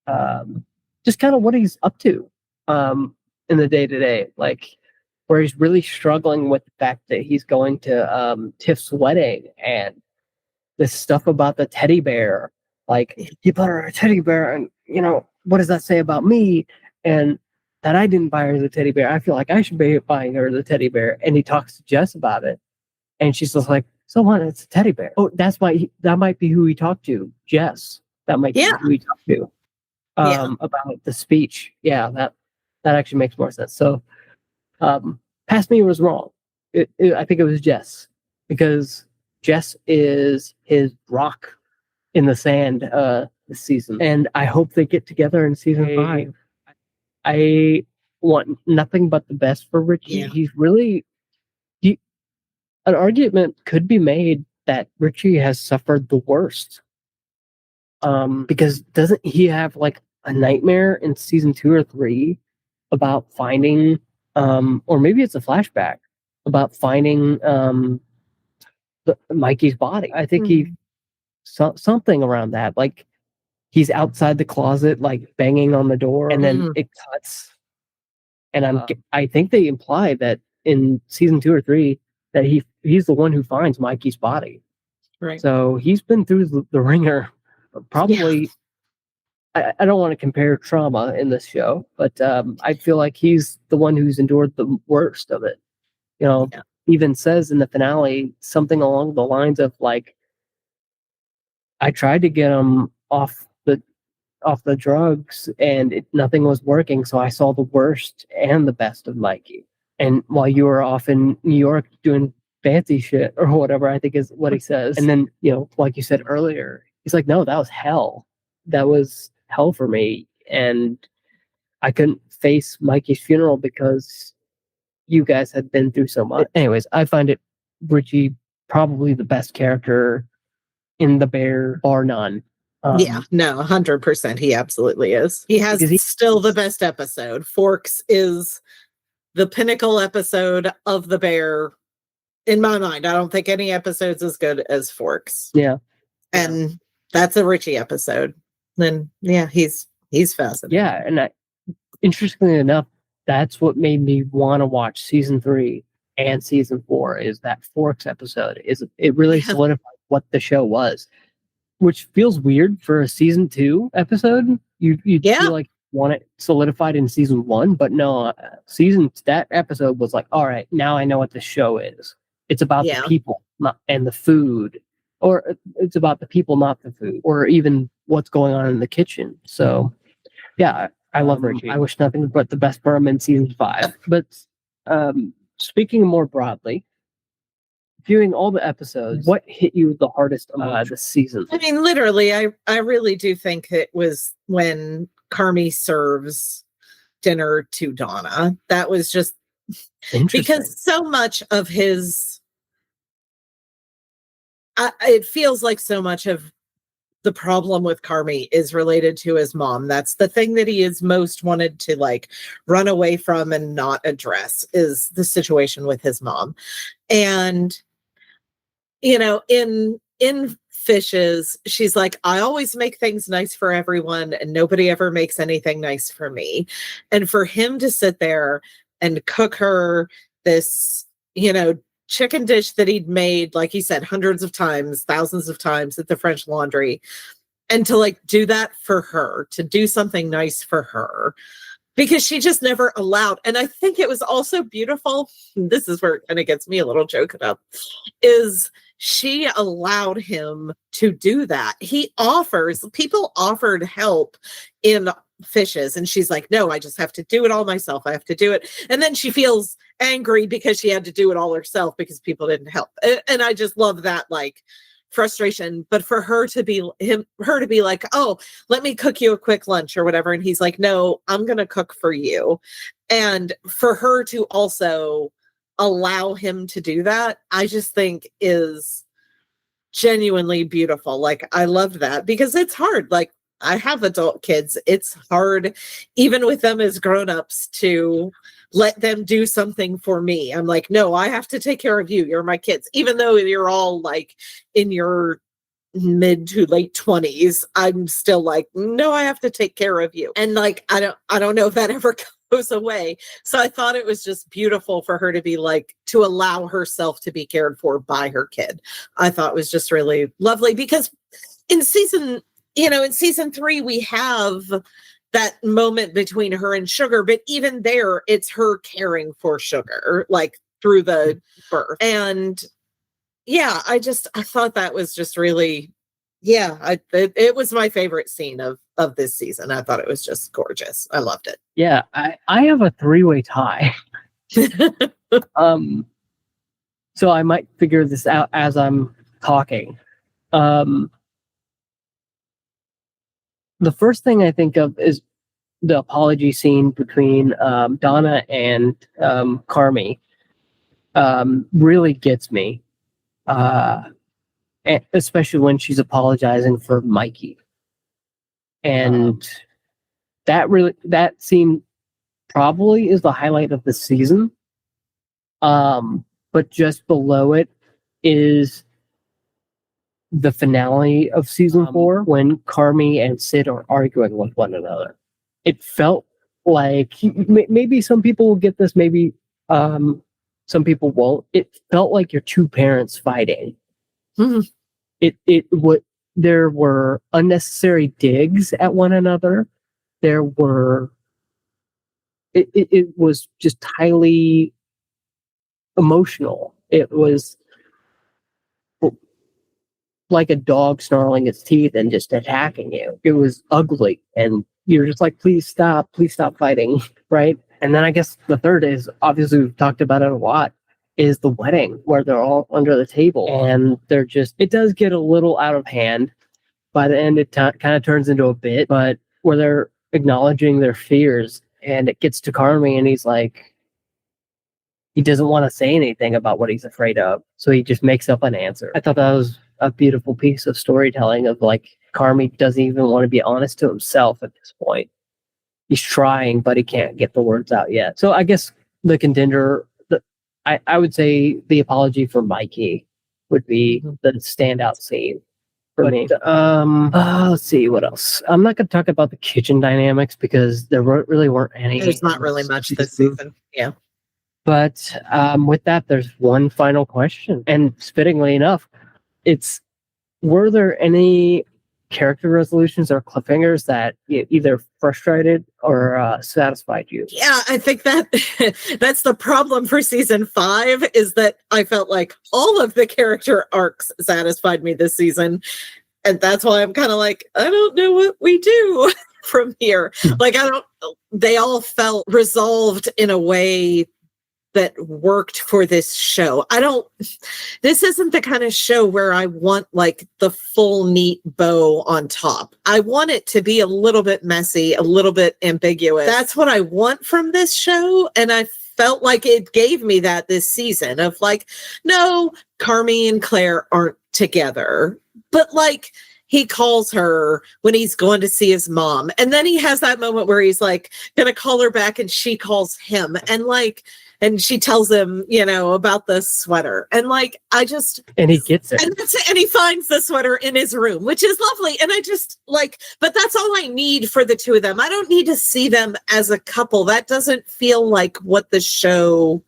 just kind of what he's up to in the day-to-day, like where he's really struggling with the fact that he's going to Tiff's wedding, and this stuff about the teddy bear, like he bought her a teddy bear, and what does that say about me? And that I didn't buy her the teddy bear. I feel like I should be buying her the teddy bear. And he talks to Jess about it, and she's just like, so what? It's a teddy bear. Oh, that might be who he talked to, Jess. That might be who he talked to about the speech. Yeah, that actually makes more sense. So, Past Me was wrong. I think it was Jess, because Jess is his rock in the sand this season, and I hope they get together in season 5. I want nothing but the best for Richie. Yeah. He's really, an argument could be made that Richie has suffered the worst. Because doesn't he have like a nightmare in season 2 or 3 about finding, or maybe it's a flashback about finding Mikey's body. I think something around that, like he's outside the closet, like banging on the door, and then it cuts. And I think they imply that in season 2 or 3 that he's the one who finds Mikey's body. Right. So he's been through the ringer. Probably, I don't want to compare trauma in this show, but I feel like he's the one who's endured the worst of it. Even says in the finale something along the lines of like, I tried to get him off off the drugs and nothing was working. So I saw the worst and the best of Mikey. And while you were off in New York doing fancy shit or whatever, I think is what he says. And then, like you said earlier, he's like, no, that was hell. That was hell for me. And I couldn't face Mikey's funeral because you guys had been through so much. Anyways, I find it Richie probably the best character in The Bear, bar none. 100%. He absolutely is. He has still the best episode. Forks is the pinnacle episode of The Bear. In my mind, I don't think any episode's as good as Forks. Yeah. And that's a Richie episode. Then, he's fascinating. Yeah, and interestingly enough, that's what made me want to watch season 3 and season 4 is that Forks episode. It really solidified what the show was, which feels weird for a season 2 episode. You feel like you want it solidified in season 1, but no, that episode was like, all right, now I know what the show is. It's about the people and the food, or it's about the people, not the food, or even what's going on in the kitchen. So, yeah, I love Richie. I wish nothing but the best for him in season 5. But speaking more broadly, viewing all the episodes, what hit you the hardest this season? I mean, literally, I really do think it was when Carmy serves dinner to Donna. That was just because so much of his it feels like so much of the problem with Carmy is related to his mom. That's the thing that he is most wanted to like run away from and not address is the situation with his mom. And in Fishes, she's like, I always make things nice for everyone and nobody ever makes anything nice for me. And for him to sit there and cook her this, chicken dish that he'd made, like he said, hundreds of times, thousands of times at the French Laundry, and to like do that for her, to do something nice for her, because she just never allowed. And I think it was also beautiful. This is where it kind of gets me a little choked up, is she allowed him to do that. People offered help in Fishes, and she's like, no, I just have to do it all myself. I have to do it. And then she feels angry because she had to do it all herself because people didn't help. And I just love that like frustration. But for her to be like, oh, let me cook you a quick lunch or whatever. And he's like, no, I'm going to cook for you. And for her to also allow him to do that, I just think is genuinely beautiful. Like, I love that because it's hard. Like, I have adult kids. It's hard, even with them as grown-ups, to let them do something for me. I'm like, no, I have to take care of you. You're my kids. Even though you're all like in your mid to late 20s, I'm still like, no, I have to take care of you. And like, I don't know if that ever goes away. So I thought it was just beautiful for her to be like, to allow herself to be cared for by her kid. I thought it was just really lovely because in season 3, we have that moment between her and Sugar, but even there, it's her caring for Sugar, like through the birth. And yeah, I thought that was just really, it was my favorite scene of this season. I thought it was just gorgeous. I loved it. Yeah, I have a 3-way tie. So I might figure this out as I'm talking. The first thing I think of is the apology scene between Donna and Carmy. Really gets me, especially when she's apologizing for Mikey, and that scene probably is the highlight of the season. But just below it is the finale of season 4 when Carmy and Sid are arguing with one another. It felt like maybe some people will get this, maybe some people won't. It felt like your two parents fighting. Mm-hmm. There were unnecessary digs at one another. It was just highly emotional. It was like a dog snarling its teeth and just attacking you. It was ugly, and you're just like, please stop fighting, right? And then I guess the third is, obviously we've talked about it a lot, is the wedding where they're all under the table and they're just, it does get a little out of hand. By the end, it kind of turns into a bit, but where they're acknowledging their fears, and it gets to Carmy, and he's like, he doesn't want to say anything about what he's afraid of, so he just makes up an answer. I thought that was a beautiful piece of storytelling of like, Carmy doesn't even want to be honest to himself at this point. He's trying, but he can't get the words out yet. So I guess the contender, I would say the apology for Mikey would be the standout scene for me. Let's see what else. I'm not going to talk about the kitchen dynamics because there really weren't any. There's not really much this season. Yeah. But with that, there's one final question, and fittingly enough, it's: were there any character resolutions or cliffhangers that either frustrated or satisfied you? Yeah, I think that that's the problem for season 5, is that I felt like all of the character arcs satisfied me this season. And that's why I'm kind of like, I don't know what we do from here. Like, they all felt resolved in a way that worked for this show. This isn't the kind of show where I want like the full neat bow on top. I want it to be a little bit messy, a little bit ambiguous. That's what I want from this show. And I felt like it gave me that this season of like, no, Carmy and Claire aren't together, but like, he calls her when he's going to see his mom. And then he has that moment where he's like, going to call her back, and she calls him. And like, and she tells him, about the sweater. And like, and he gets it. And he finds the sweater in his room, which is lovely. And I just like, but that's all I need for the two of them. I don't need to see them as a couple. That doesn't feel like what the show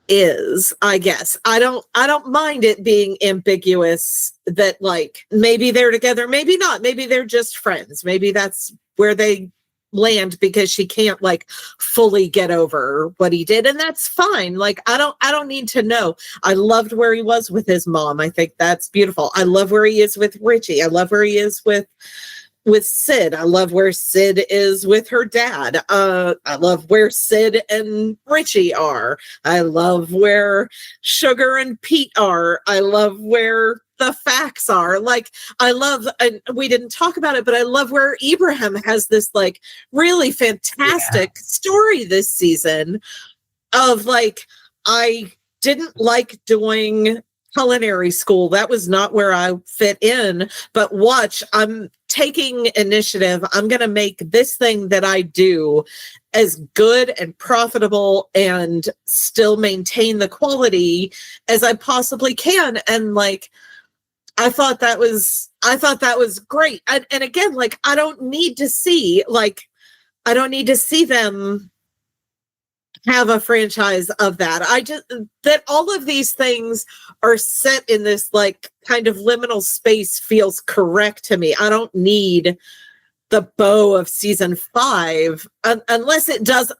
is, I guess. I don't mind it being ambiguous that like, maybe they're together, maybe not, maybe they're just friends. Maybe that's where they land because she can't like fully get over what he did, and that's fine. Like, I don't need to know. I loved where he was with his mom. I think that's beautiful. I love where he is with Richie. I love where he is with Sid. I love where Sid is with her dad. I love where Sid and Richie are. I love where Sugar and Pete are. I love where the facts are. Like, I love, and we didn't talk about it, but I love where Ibrahim has this like really fantastic story this season of like, I didn't like doing culinary school. That was not where I fit in, but watch, I'm taking initiative. I'm going to make this thing that I do as good and profitable and still maintain the quality as I possibly can. And like, I thought that was great. And again, like, I don't need to see them have a franchise of that. That all of these things are set in this like kind of liminal space feels correct to me. I don't need the bow of season 5 unless it does.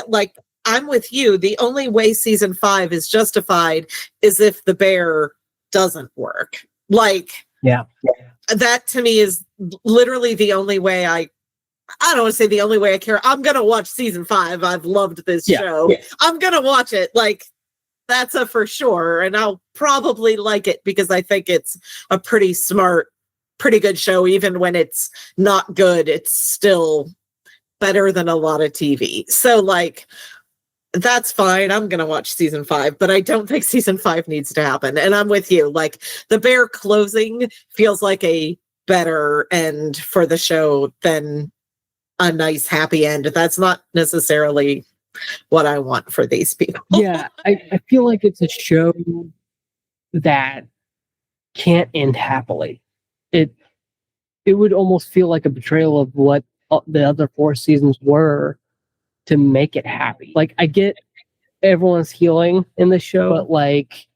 Like, I'm with you. The only way season 5 is justified is if the bear doesn't work. Like, that to me is literally the only way I don't want to say the only way I care. I'm going to watch season 5. I've loved this show. Yeah. I'm going to watch it. Like, that's a for sure. And I'll probably like it because I think it's a pretty smart, pretty good show. Even when it's not good, it's still better than a lot of TV. So like, that's fine. I'm going to watch season 5, but I don't think season 5 needs to happen. And I'm with you. Like, the bear closing feels like a better end for the show than a nice happy end. That's not necessarily what I want for these people. Yeah, I feel like it's a show that can't end happily. It would almost feel like a betrayal of what the other 4 seasons were to make it happy. Like, I get everyone's healing in the show, but like,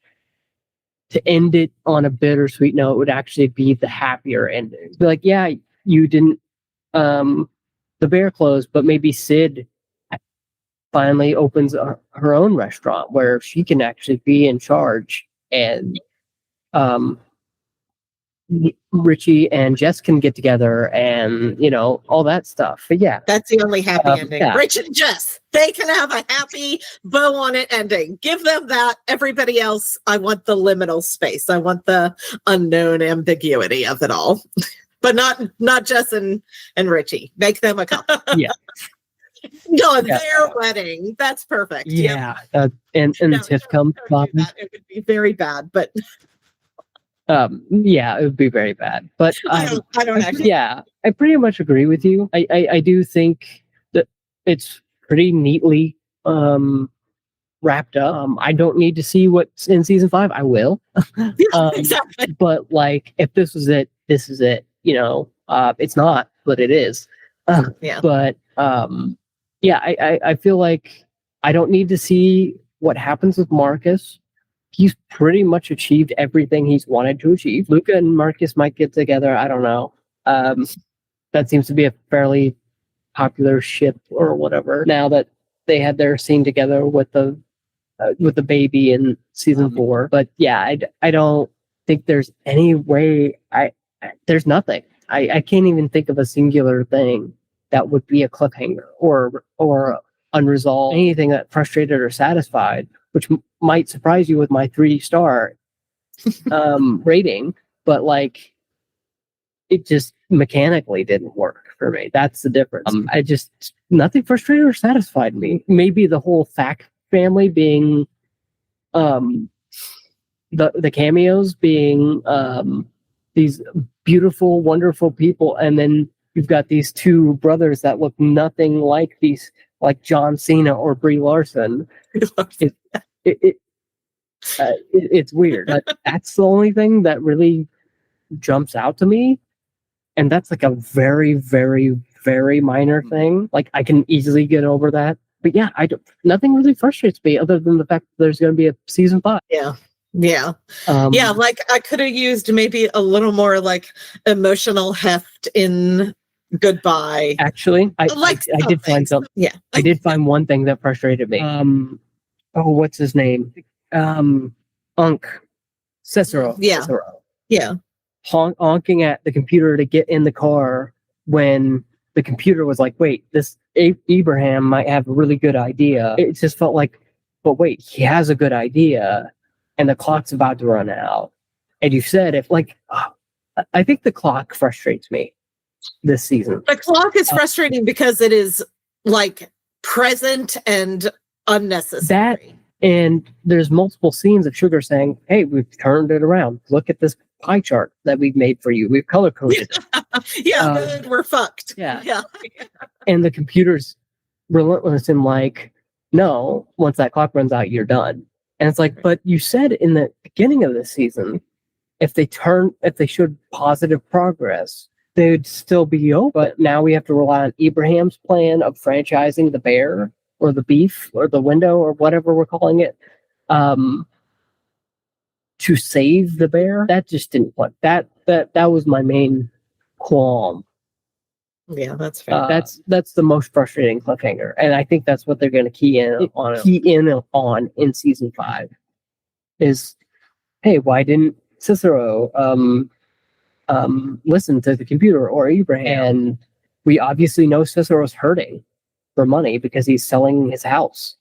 to end it on a bittersweet note would actually be the happier ending. Be like, yeah, you didn't the bear closed, but maybe Sid finally opens her own restaurant where she can actually be in charge and Richie and Jess can get together and, all that stuff. But yeah. That's the only happy ending. Yeah. Rich and Jess, they can have a happy bow on it ending. Give them that. Everybody else, I want the liminal space. I want the unknown ambiguity of it all. But not Jess and Richie. Make them a couple. Yeah. No, their wedding. That's perfect. Yeah. And Tiff comes. It would be very bad, but yeah, it would be very bad. But I don't actually. Yeah, I pretty much agree with you. I do think that it's pretty neatly wrapped up. I don't need to see what's in season 5. I will. Exactly. But like, if this was it, this is it. It's not, but it is. Yeah. But yeah, I feel like I don't need to see what happens with Marcus. He's pretty much achieved everything he's wanted to achieve. Luca and Marcus might get together. I don't know. That seems to be a fairly popular ship or whatever. Now that they had their scene together with the baby in season 4. But yeah, I don't think there's any way. There's nothing. I can't even think of a singular thing that would be a cliffhanger or unresolved, anything that frustrated or satisfied, which might surprise you with my 3-star rating, but like, it just mechanically didn't work for me. That's the difference. Nothing frustrated or satisfied me. Maybe the whole Thack family being, the cameos being these beautiful, wonderful people, and then you've got these 2 brothers that look nothing like like John Cena or Brie Larson. It's weird. That's the only thing that really jumps out to me, and that's like a very, very, very minor thing. Like, I can easily get over that. But yeah, nothing really frustrates me other than the fact that there's going to be a season 5. Yeah. Like, I could have used maybe a little more like emotional heft in Goodbye. Actually, I did find something. Yeah, I did find one thing that frustrated me. What's his name? Cicero. Yeah. Cicero. Yeah. Honking at the computer to get in the car when the computer was like, wait, this Abraham might have a really good idea. It just felt like, but wait, he has a good idea and the clock's about to run out. And you said, I think the clock frustrates me this season. The clock is frustrating because it is like present and unnecessary. And there's multiple scenes of Sugar saying, hey, we've turned it around. Look at this pie chart that we've made for you. We've color coded it. We're fucked. Yeah. And the computer's relentless in like, no, once that clock runs out, you're done. And it's like, but you said in the beginning of this season, if they showed positive progress, they'd still be open. But now we have to rely on Abraham's plan of franchising the bear or the beef or the window or whatever we're calling it, to save the bear. That just didn't work. That was my main qualm. Yeah, that's fair. That's the most frustrating cliffhanger, and I think that's what they're going to key in on in season 5. Is, hey, why didn't Cicero listen to the computer or Abraham? And we obviously know Cicero's hurting for money because he's selling his house.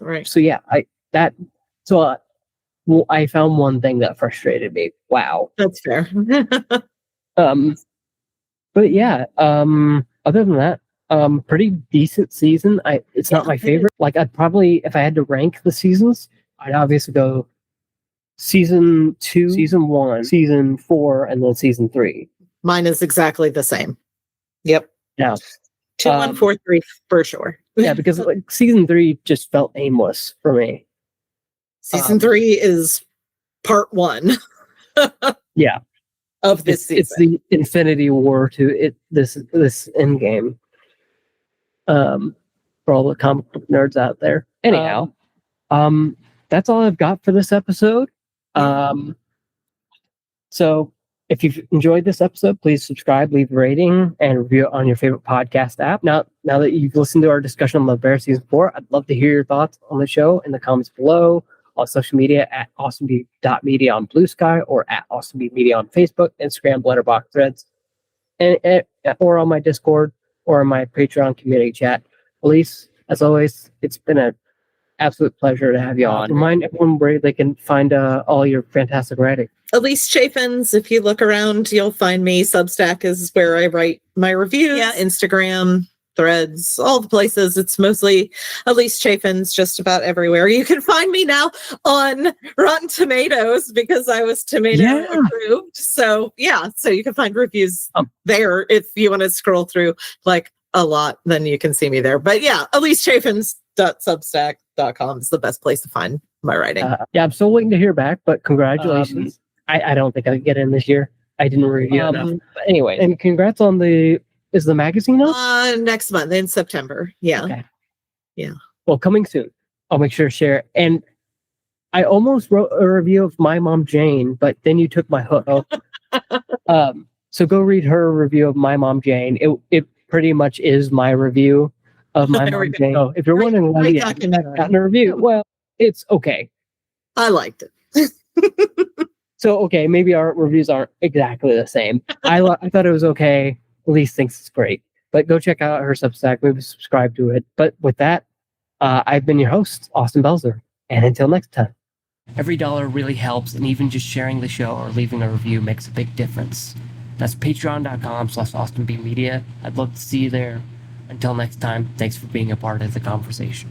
Right. So yeah, I found one thing that frustrated me. Wow. That's fair. But yeah, other than that, pretty decent season. It's not my favorite. Like, I'd probably, if I had to rank the seasons, I'd obviously go season 2, season 1, season 4, and then season 3. Mine is exactly the same. Yep. Yeah. 2, 1, 4, 3 for sure. Yeah, because like season 3 just felt aimless for me. Season 3 is part 1. Yeah. Of this season. It's the Infinity War to this end game. For all the comic book nerds out there. Anyhow, that's all I've got for this episode. So if you've enjoyed this episode, please subscribe, leave a rating, and review it on your favorite podcast app. Now that you've listened to our discussion on the Bear Season 4, I'd love to hear your thoughts on the show in the comments below, on social media at awesomebee.media on Blue Sky or at awesomebee.media on Facebook, Instagram, Letterboxd, Threads, and or on my Discord or my Patreon community chat. Alise, as always, it's been an absolute pleasure to have you on. Remind everyone where they can find all your fantastic writing. Alise Chaffins, if you look around, you'll find me. Substack is where I write my reviews. Yeah, Instagram, Threads, all the places. It's mostly Alise Chaffins just about everywhere. You can find me now on Rotten Tomatoes because I was tomato approved. So so you can find reviews there if you want to scroll through like a lot, then you can see me there. But yeah, AliseChaffins.substack.com is the best place to find my writing. I'm still waiting to hear back, but congratulations. I don't think I could get in this year. I didn't review enough. But anyway, and congrats on is the magazine up? Next month in September. Yeah. Okay. Yeah. Well, coming soon. I'll make sure to share it. And I almost wrote a review of My Mom Jane, but then you took my hook. So go read her review of My Mom Jane. It pretty much is my review of My Mom Jane. So if you're wondering why I haven't gotten a review, well, it's okay. I liked it. So, okay, maybe our reviews aren't exactly the same. I thought it was okay. Alise thinks it's great. But go check out her Substack. Maybe subscribe to it. But with that, I've been your host, Austin Belzer. And until next time. Every dollar really helps, and even just sharing the show or leaving a review makes a big difference. That's patreon.com/AustinBeatMedia. I'd love to see you there. Until next time, thanks for being a part of the conversation.